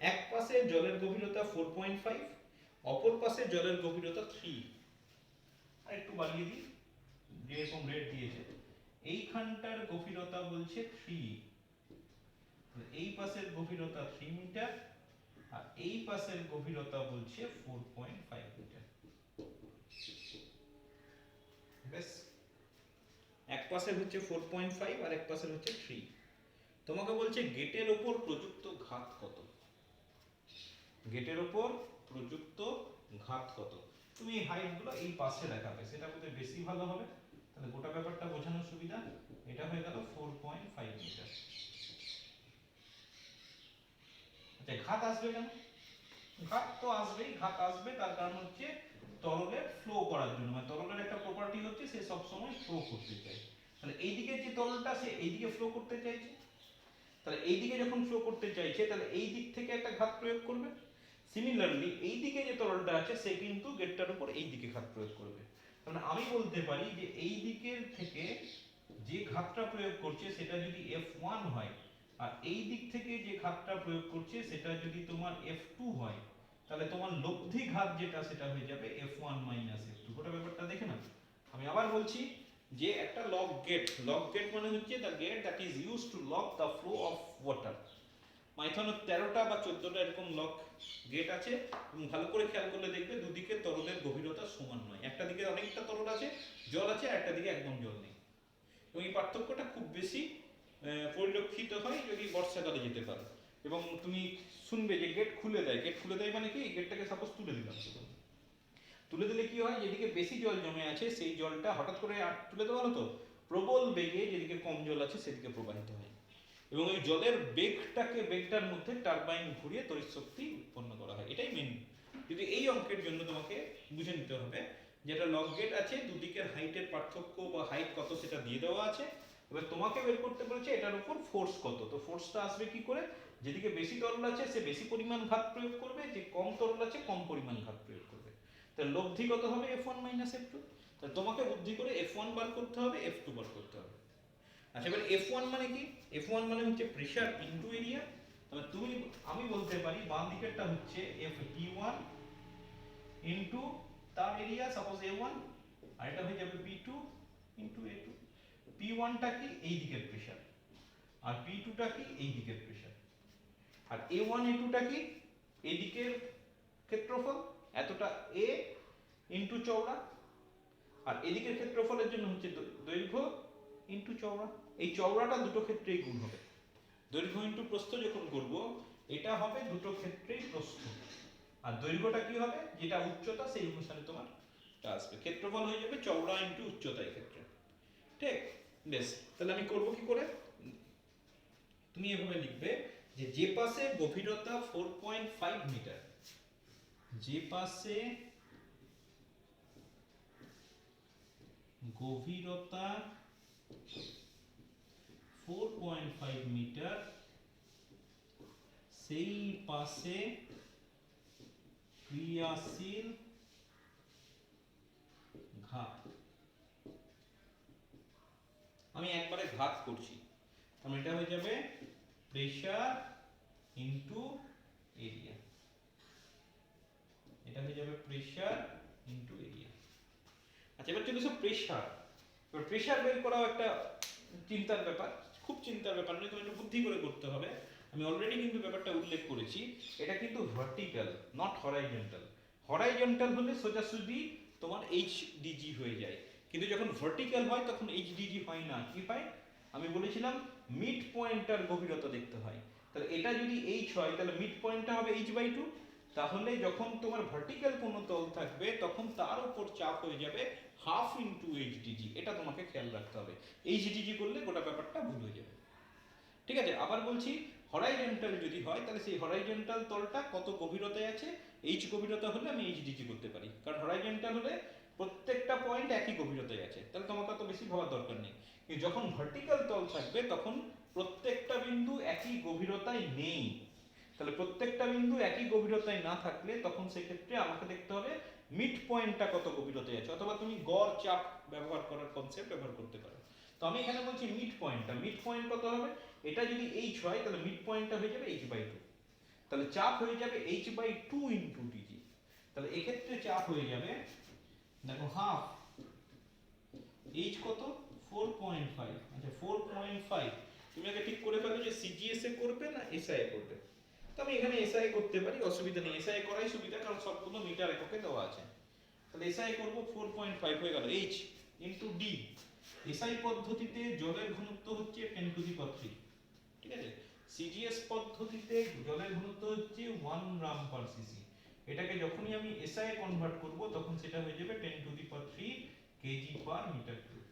এক পাশে জলের গভীরতা 4.5, অপর পাশে জলের গভীরতা 3। আর একটু বাড়িয়ে দিই, যেরকম রেট দিয়েছে, এইখানটার গভীরতা বলছে 3, এই পাশের গভীরতা 3 মিটার, আর এই পাশের গভীরতা বলছে 4.5 মিটার। বেশ, এক পাশের হচ্ছে 4.5 আর এক পাশের হচ্ছে 3। তোমাকে বলছে গেটের ওপর প্রযুক্ত ঘাত কত। গেটের ওপর প্রযুক্ত ঘাত কত। তুমি এই হাইটগুলো এই পাশে দেখাবে, সেটা বোধহয় বেশি ভালো হবে, তাহলে গোটা ব্যাপারটা বোঝানোর সুবিধা। এটা হয়ে গেল 4.5 মিটার। আচ্ছা, ঘাত আসবে কেন? ঘাত তো আসবেই, ঘাত আসবে তার কারণ হচ্ছে তরলের ফ্লো করার জন্য, মানে তরলের একটা প্রপার্টি হচ্ছে সে সব সময় ফ্লো করতে চায়। তাহলে এইদিকে যে তরলটা সে এইদিকে ফ্লো করতে চাইছে, তাহলে এইদিকে যখন ফ্লো করতে চাইছে তাহলে এই দিক থেকে একটা ঘাত প্রয়োগ করবে। সিমিলারলি এইদিকে যে তরলটা আছে সে কিন্তু গেটটার উপর এই দিকে ঘাত প্রয়োগ করবে। মানে আমি বলতে পারি যে এই দিকের থেকে যে ঘাতটা প্রয়োগ করছে সেটা যদি F1 হয়, আর এই দিক থেকে যে ঘাতটা প্রয়োগ করছে সেটা যদি তোমার F2 হয়, তাহলে তোমার লব্ধি ঘাত যেটা সেটা হয়ে যাবে F1 F2। গোটা ব্যাপারটা দেখে না। আমি আবার বলছি যে একটা লক গেট, লক গেট মানে হচ্ছে the gate that is used to lock the flow of water. মাইথনের 13টা বা 14টা এরকম লক গেট আছে, এবং ভালো করে খেয়াল করলে দেখবে দুদিকে তরলের গভীরতা সমান নয়, একটা দিকে অনেকটা তরল আছে, জল আছে, আর একটা দিকে একদম জল নেই। এবং এই পার্থক্যটা খুব বেশি পরিলক্ষিত হয় যদি বর্ষাকালে যেতে পারো। এবং তুমি শুনবে যে গেট খুলে দেয়, গেট খুলে দেয় মানে কি, গেটটাকে সাপোজ তুলে দিলাম, তুলে দিলে কি হয়, যেদিকে বেশি জল জমে আছে সেই জলটা হঠাৎ করে তুলে দেওয়া হলো তো প্রবল বেগে যেদিকে কম জল আছে সেদিকে প্রবাহিত হয়, এবং এই জলের বেগটার মধ্যে টারবাইন ঘুরিয়ে তড়িৎ শক্তি উৎপন্ন করা হয়। এটাই মেন। যদি এই অঙ্কের জন্য তোমাকে বুঝে নিতে হবে, যেটা লক গেট আছে দুদিকের হাইটের পার্থক্য বা হাইট কত সেটা দিয়ে দেওয়া আছে, এবার তোমাকে বের করতে বলেছে এটার উপর ফোর্স কত। তো ফোর্সটা আসবে কি করে, যেদিকে বেশি তরল আছে সে বেশি পরিমাণ ঘাত প্রয়োগ করবে, যে কম তরল আছে কম পরিমাণ ঘাত প্রয়োগ করবে। তাহলে লব্ধি কত হবে F1 F2। তাহলে তোমাকে বুদ্ধি করে F1 বার করতে হবে, F2 বার করতে হবে। আচ্ছা, এবার F1 মানে কি? F1 মানে হচ্ছে প্রেসার ইনটু এরিয়া। তাহলে আমি বলতে পারি বাম দিকেরটা হচ্ছে F_P1 ইনটু তার এরিয়া সাপোজ A1, আর এটা হয়ে যাবে P2 ইনটু A2। P1 টা কি এই দিকের প্রেসার, আর P2 টা কি এই দিকের প্রেসার, আর A1 A2 টা কি এই দিকের ক্ষেত্রফল এতটা A ইনটু চওড়া, আর এদিকের ক্ষেত্রফলের জন্য হচ্ছে দৈর্ঘ্য ইনটু চওড়া। এই চওড়াটা দুটো ক্ষেত্রেই গুণ হবে, দৈর্ঘ্য ইনটু প্রস্থ যখন করব এটা হবে দুটো ক্ষেত্রেই প্রস্থ, আর দৈর্ঘ্যটা কি হবে, যেটা উচ্চতা সেই অনুসারে তোমার আসবে, ক্ষেত্রফল হয়ে যাবে চওড়া ইনটু উচ্চতা এই ক্ষেত্রে। ঠিক, বেশ, তাহলে আমি করব কি করে, তুমি এভাবে লিখবে যে যে পাশে গভীরতা 4.5 মিটার, যে পাশে গভীরতা 4.5 মিটার সেই পাশে ক্রিয়াশীল ঘাত। আমি একবারে ঘাত করছি, তাহলে এটা হয়ে যাবে প্রেসার ইনটু এরিয়া, এটা হয়ে যাবে প্রেসার ইনটু এরিয়া। আচ্ছা, এবার চলে এসো প্রেসার। এবার প্রেসার বের করাও একটা চিন্তার ব্যাপার, খুব চিন্তার ব্যাপার নয়, তোমার একটু বুদ্ধি করে করতে হবে। আমি অলরেডি কিন্তু ব্যাপারটা উল্লেখ করেছি, এটা কিন্তু ভার্টিক্যাল নট হরাইজন্টাল। হরাইজন্টাল হলে সোজাসুজি তোমার HDG হয়ে যায়, কিন্তু যখন ভার্টিক্যাল হয় তখন HDG হয় না। কি হয় আমি বলেছিলাম, মিড পয়েন্টটার গভীরতা দেখতে হয়। তাহলে এটা যদি H হয় তাহলে মিড পয়েন্টটা হবে H/2, তাহলে যখন তোমার ভার্টিক্যাল কোনো তল থাকবে তখন তার উপর চাপ হয়ে যাবে হাফ ইন্টু এইচডিজি। এটা তোমাকে খেয়াল রাখতে হবে, এইচডিজি করলে গোটা ব্যাপারটা ভুল হয়ে যাবে। ঠিক আছে, আবার বলছি, হরাইজন্টাল যদি হয় তাহলে সেই হরাইজন্টাল তলটা কত গভীরতায় আছে, এইচ গভীরতা হলে আমি এইচডিজি করতে পারি, কারণ হরাইজন্টাল হলে প্রত্যেকটা পয়েন্ট একই গভীরতায় আছে, তাহলে তোমাকে তো বেশি ভাবার দরকার নেই। কিন্তু যখন ভার্টিক্যাল তল থাকবে তখন প্রত্যেকটা বিন্দু একই গভীরতায় নেই। তাহলে প্রত্যেকটা বিন্দু একই গভীরতায় না থাকলে তখন সেক্ষেত্রে আমাকে দেখতে হবে মিড পয়েন্টটা কত গভীরতায় আছে, অথবা তুমি গড় চাপ ব্যবহার করার কনসেপ্ট ব্যবহার করতে পারো। তো আমি এখানে বলছি মিড পয়েন্টটা, মিড পয়েন্ট কত হবে, এটা যদি এইচ হয় তাহলে মিড পয়েন্টটা হয়ে যাবে h/2, তাহলে চাপ হয়ে যাবে h/2 ইন্টু ডিজি। তাহলে এক্ষেত্রে চাপ হয়ে যাবে, দেখো হাফ এইচ কত 4.5, আচ্ছা 4.5। তুমি আগে ঠিক করে ফেলো যে সিজিএস এ করবে না এসআই এ করবে। তো আমি এখানে এসআই করতে পারি, অসুবিধা নেই, এসআই করাই সুবিধা, কারণ সবগুলো মিটার এককে দেওয়া আছে। তাহলে এসআই করব 4.5 হয়ে গেল এইচ ইন্টু ডি। এসআই পদ্ধতিতে জলের ঘনত্ব হচ্ছে 10⁻3, ঠিক আছে। সিজিএস পদ্ধতিতে জলের ঘনত্ব হচ্ছে 1 গ্রাম পার সিসি। এটাকে যখনই আমি এসআই এ কনভার্ট করব তখন সেটা হয়ে যাবে 10⁻3 কেজি পার মিটার কিউব,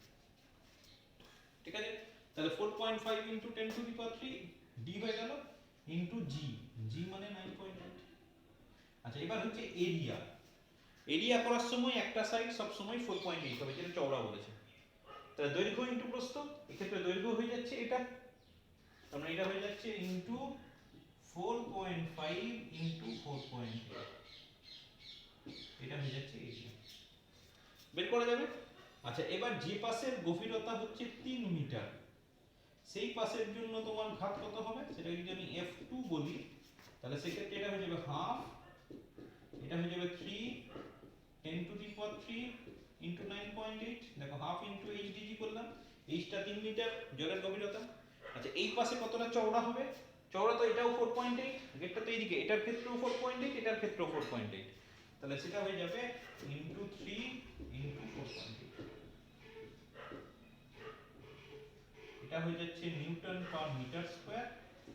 ঠিক আছে। তাহলে 4.5 ইনটু 10⁻3 ডি হয়ে গেল ইনটু জি, জি মানে 9.8। আচ্ছা এবার হচ্ছে এরিয়া, এরিয়া করার সময় একটা সাইড সব সময় 4.8 হবে, যেটা চওড়া বলেছে। তাহলে দৈর্ঘ্য ইনটু প্রস্থ, এক্ষেত্রে দৈর্ঘ্য হয়ে যাচ্ছে এটা, তার মানে এটা হয়ে যাচ্ছে ইনটু 4.5 ইনটু 4.8, এটা হয়ে যাচ্ছে এরিয়া, বের করা যাবে। আচ্ছা এবার যে পাশের গভীরতা হচ্ছে 3 মিটার, সেই পাশের জন্য তোমার ঘাত কত হবে, সেটা যদি আমি F2 বলি তাহলে সেক্ষেত্রে এটা হয়ে যাবে হাফ, এটা হয়ে যাবে 3 10⁻³ ইনটু 9.8, দেখো হাফ ইনটু এইচডিজি করলাম, এইচটা 3 মিটার জলের গভীরতা। আচ্ছা এই পাশে কতটা চওড়া হবে, চওড়া তো এটাও 4.8, গেটটা তো এইদিকে, এটার ক্ষেত্রেও 4.8, এটার ক্ষেত্রেও 4.8, তাহলে সেটা হয়ে যাবে ইনটু 3 ইনটু 4.8, এটা হয়ে যাচ্ছে নিউটন পার মিটার স্কয়ার,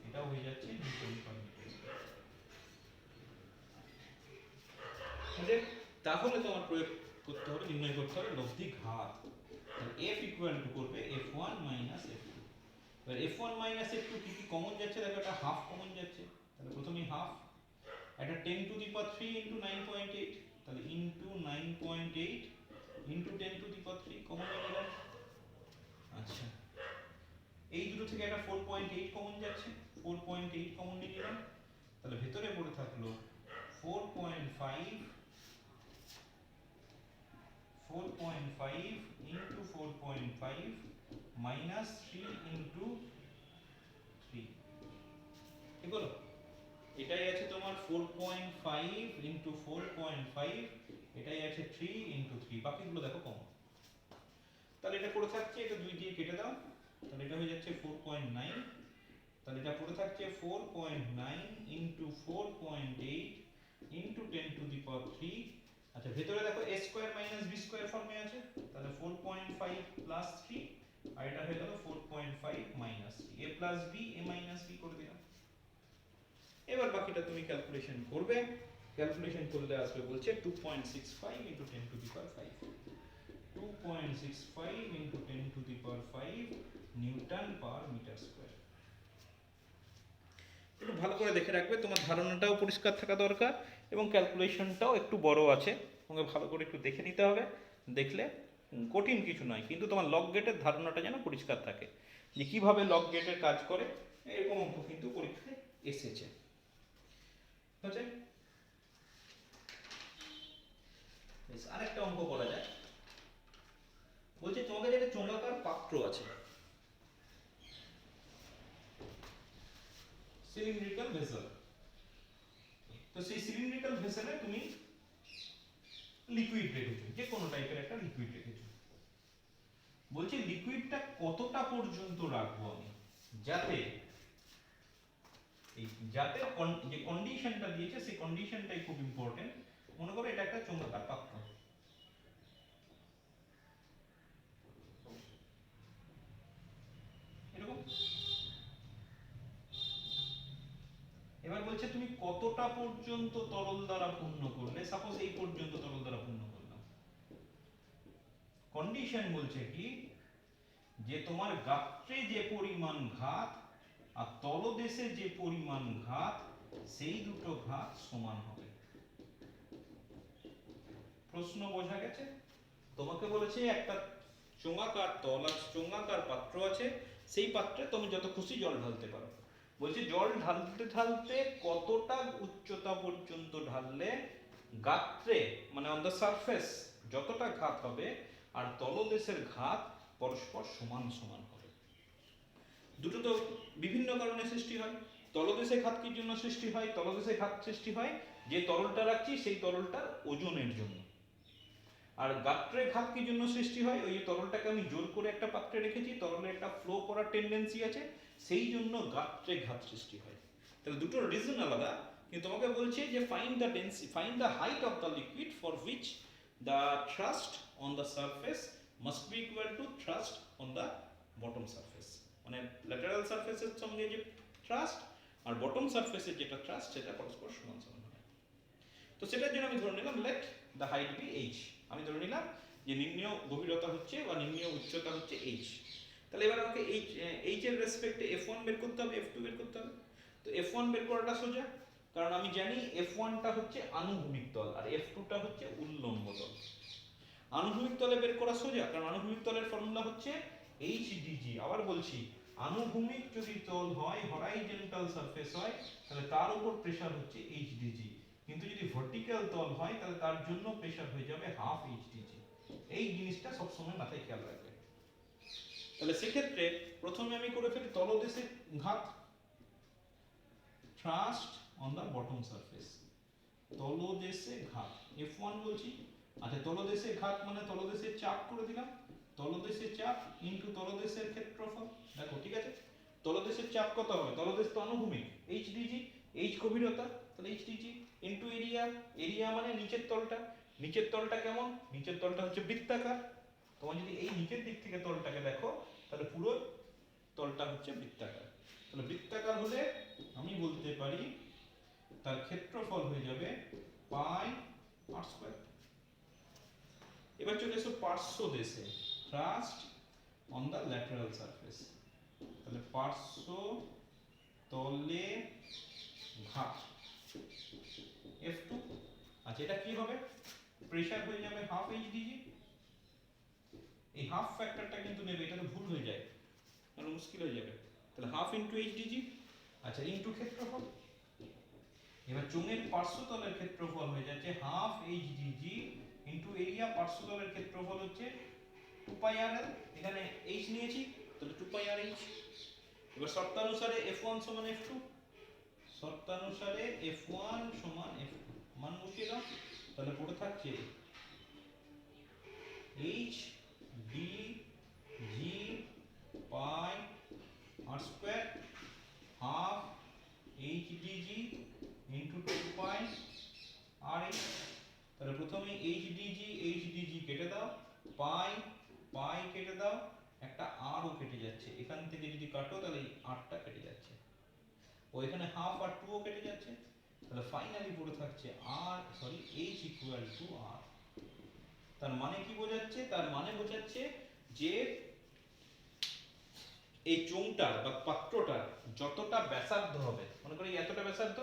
এটাও হয়ে যাচ্ছে নিউটন পার মিটার স্কয়ার। তাহলে তোমার প্রয়োগ করতে হবে, নির্ণয় করতে হবে লব্ধি ঘাত। F ইকুয়াল টু করবে F1 মাইনাস F2। এবার F1 মাইনাস F2 কি কি কমন যাচ্ছে, দেখো একটা হাফ কমন যাচ্ছে, তাহলে প্রথমে হাফ, একটা 10⁻³ ইনটু 9.8, তাহলে ইনটু 9.8 ইনটু 10⁻³ কমন নিয়ে নিলাম। আচ্ছা এই দুটো থেকে একটা 4.8 কমন যাচ্ছে, 4.8 কমন নিয়ে নিলাম, তাহলে ভেতরে পড়ে থাকলো 4.5 ইনটু 4.5 মাইনাস 3 ইনটু 3, ঠিক হলো। এটাই আছে তোমার 4.5 ইনটু 4.5, এটাই আছে 3 ইনটু 3, বাকিগুলো দেখো কম। তাহলে এটা পড়ে থাকছে, এটা 2 দিয়ে কেটে দাও, তাহলে এটা হয়ে যাচ্ছে 4.9, তাহলে এটা পড়ে থাকছে 4.9 ইনটু 4.8 ইনটু 10⁻³। আচ্ছা ভেতরে দেখো a square minus b square ফর্মে আছে, তাহলে 4.5 প্লাস 3, আর এটা হয়ে গেল 4.5 minus 3, a plus b a minus b করে দিলাম। এবার বাকিটা তুমি ক্যালকুলেশন করবে, ক্যালকুলেশন করলে আসবে বলছে 2.65 into 10⁵, 2.65 into 10⁵ newton per metre square. একটু ভালো করে দেখে রাখবে, তোমার ধারণাটাও পরিষ্কার থাকা দরকার এবং ক্যালকুলেশনটাও একটু বড় আছে, তোমাকে ভালো করে একটু দেখে নিতে হবে, দেখলে কঠিন কিছু নয়, কিন্তু তোমার লগ গেটের ধারণাটা যেন পরিষ্কার থাকে যে কিভাবে লগ গেটের কাজ করে, এরকম অঙ্ক কিন্তু পরীক্ষায় এসেছে। বুঝলে? বেশ, আরেকটা অঙ্ক করা যায়। বলছে তোমাদের একটা চোঙাকার পাত্র আছে, সিলিন্ড্রিক্যাল ভেসেল, তো সেই সিলিন্ড্রিক্যাল ভেসেলে তুমি লিকুইড রেখেছো, যে কোনো টাইপের একটা লিকুইড রেখেছো। বলছে লিকুইডটা কতটা পর্যন্ত রাখবো আমি, যাতে এই যাতে যে কন্ডিশনটা দিয়েছে সেই কন্ডিশনটাই খুব ইম্পর্টেন্ট। মনে করো এটা একটা চৌম্বকার পাত্র, এরকম। এবার বলছে বলেছে তুমি কতটা পর্যন্ত তরল দ্বারা পূর্ণ করলে, সাপোজ এই পর্যন্ত তরল দ্বারা পূর্ণ করলাম। কন্ডিশন বলছে কি, যে তোমার গাত্রে যে পরিমাণ ঘাত আর তলদেশে যে পরিমাণ ঘাত, সেই দুটো ঘাত সমান হবে। প্রশ্ন বোঝা গেছে? তোমাকে বলেছে একটা চোঙাকার তল আছে, চোঙাকার পাত্র আছে, সেই পাত্রে তুমি যত খুশি জল ঢালতে পারো। বলছে জল ঢালতে ঢালতে কতটা উচ্চতা পর্যন্ত ঢাললে গাত্রে মানে অন দ্য সারফেস যতটা ঘাত হবে আর তলদেশের ঘাত পরস্পর সমান সমান হবে। দুটো তো বিভিন্ন কারণে সৃষ্টি হয়। তলদেশে ঘাত কির জন্য সৃষ্টি হয়? তলদেশে ঘাত সৃষ্টি হয় যে তরলটা রাখছি সেই তরলটার ওজনের জন্য। আর গাত্রে ঘাত কি জন্য সৃষ্টি হয়? ওই যে তরলটাকে আমি জোর করে একটা পাত্রে রেখেছি, তরলের একটা ফ্লো করার টেন্ডেন্সি আছে, সেই জন্য গাত্রে ঘাত সৃষ্টি হয়। তাহলে দুটোর রিজন আলাদা, কিন্তু তোমাকে বলছে যে find the height of the liquid for which the thrust on the surface must be equal to thrust on the bottom surface. মানে ল্যাটারাল সারফেসের সঙ্গে যে থ্রাস্ট আর বটম সারফেসের যেটা থ্রাস্ট সেটা পরস্পর সমান সমান হয়। তো সেটার জন্য আমি ধরে নিলাম let the height be H. আমি ধরে নিলাম যে নির্ণয় গভীরতা হচ্ছে বা নির্ণয় উচ্চতা হচ্ছে এইচ। তাহলে এবার আমাকে এইচ এর রেসপেক্টে F1 বের করতে হবে, F2 বের করতে হবে। তো F1 বের করাটা সোজা, কারণ আমি জানি F1টা হচ্ছে আনুভূমিক তল আর F2টা হচ্ছে উল্লম্ব তল। আনুভূমিক তলে বের করা সোজা, কারণ আনুভূমিক তলের ফর্মুলা হচ্ছে HDG। আবার বলছি, আনুভূমিক যদি তল হয়, হরাইজন্টাল সারফেস হয়, তাহলে তার উপর প্রেসার হচ্ছে HDG। কিন্তু যদি ভার্টিক্যাল তল হয় তাহলে তার জন্য প্রেসার হয়ে যাবে হাফ HDG। এই জিনিসটা সবসময় মাথায় খেয়াল রাখবে। তাহলে সেক্ষেত্রে প্রথমে আমি করে ফেলি তলদেশে ঘাত, thrust on the bottom surface. তলদেশে ঘাত F1 বলছি। আচ্ছা, তলদেশে ঘাত মানে তলদেশে চাপ করে দিলাম, তলদেশে চাপ ইনটু তলদেশের ক্ষেত্রফল। দেখো ঠিক আছে, তলদেশের চাপ কত হবে? তলদেশ তো অনুভূমিক, HDG, H গভীরতা, তাহলে HDG ইনটু এরিয়া। এরিয়া মানে নিচের তলটা। নিচের তলটা কেমন? নিচের তলটা হচ্ছে বৃত্তাকার। তোমরা যদি এই নিচের দিক থেকে তলটাকে দেখো তাহলে পুরো তলটা হচ্ছে বৃত্তাকার। তাহলে বৃত্তাকার হলে আমি বলতে পারি তার ক্ষেত্রফল হয়ে যাবে পাই আর স্কয়ার। এবার চলে এসো পার্শ্ব দেশে, thrust on the lateral surface. তাহলে পার্শ্ব তলে ঘাত F2। আচ্ছা, এটা কি হবে? প্রেসার হয়ে যাবে হাফ HDG। এই হাফ ফ্যাক্টরটা কিন্তু নেবে, এটা তো ভুল হয়ে যায়, মানে মুশকিল হয়ে যাবে। তাহলে হাফ ইনটু HDG। আচ্ছা, ইনটু ক্ষেত্রফল। এবার চোঙের পার্শ্বতলের ক্ষেত্রফল হয়ে যাচ্ছে হাফ HDG ইনটু এরিয়া। পার্শ্বতলের ক্ষেত্রফল হচ্ছে 2πRL, এখানে h নিয়েছি তাহলে 2πRH। এবার শর্তানুসারে F1 সমান F2, শর্তানুসারে F1 সমান F2 মান বসিয়ে দাও। তাহলে পড়ে থাকছে h d g pi r square half HDG into 2π RH। তাহলে প্রথমে HDG কেটে দাও, পাই পাই কেটে দাও, একটা r ও কেটে যাচ্ছে, এখান থেকে যদি কাটো তাহলে এই rটা কেটে যাচ্ছে, ও এখানে হাফ আর 2 ও কেটে যাচ্ছে। তাহলে ফাইনালি পড়ে থাকছে h ইকুয়াল টু r। তার মানে কি বোঝাচ্ছে? তার মানে বোঝাচ্ছে যে এই চোঙটার বা পাত্রটার যতটা ব্যাসার্ধ হবে, মনে করি এতটা ব্যাসার্ধ,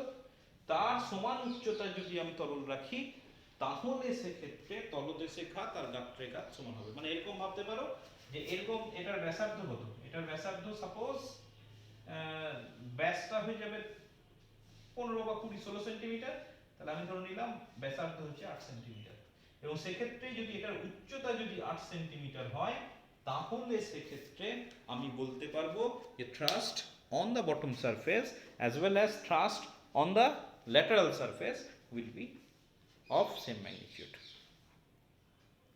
তার সমান উচ্চতা যদি আমি তরল রাখি তাহলে সেক্ষেত্রে তলদেশে ঘাত আর গাত্রে ঘাত সমান হবে। মানে এরকম ভাবতে পারো যে এরকম এটার ব্যাসার্ধ কত? এটার ব্যাসার্ধ সাপোজ ব্যাসটা হয়ে যাবে 15 বা 20 16 সেন্টিমিটার। তাহলে আমি ধরে নিলাম ব্যাসার্ধ হচ্ছে 8 সেন্টিমিটার, এবং সেক্ষেত্রে যদি এটার উচ্চতা যদি 8 সেন্টিমিটার হয় তাহলে সেক্ষেত্রে আমি বলতে পারবো যে thrust on the bottom surface as well as thrust on the lateral surface will be of same magnitude.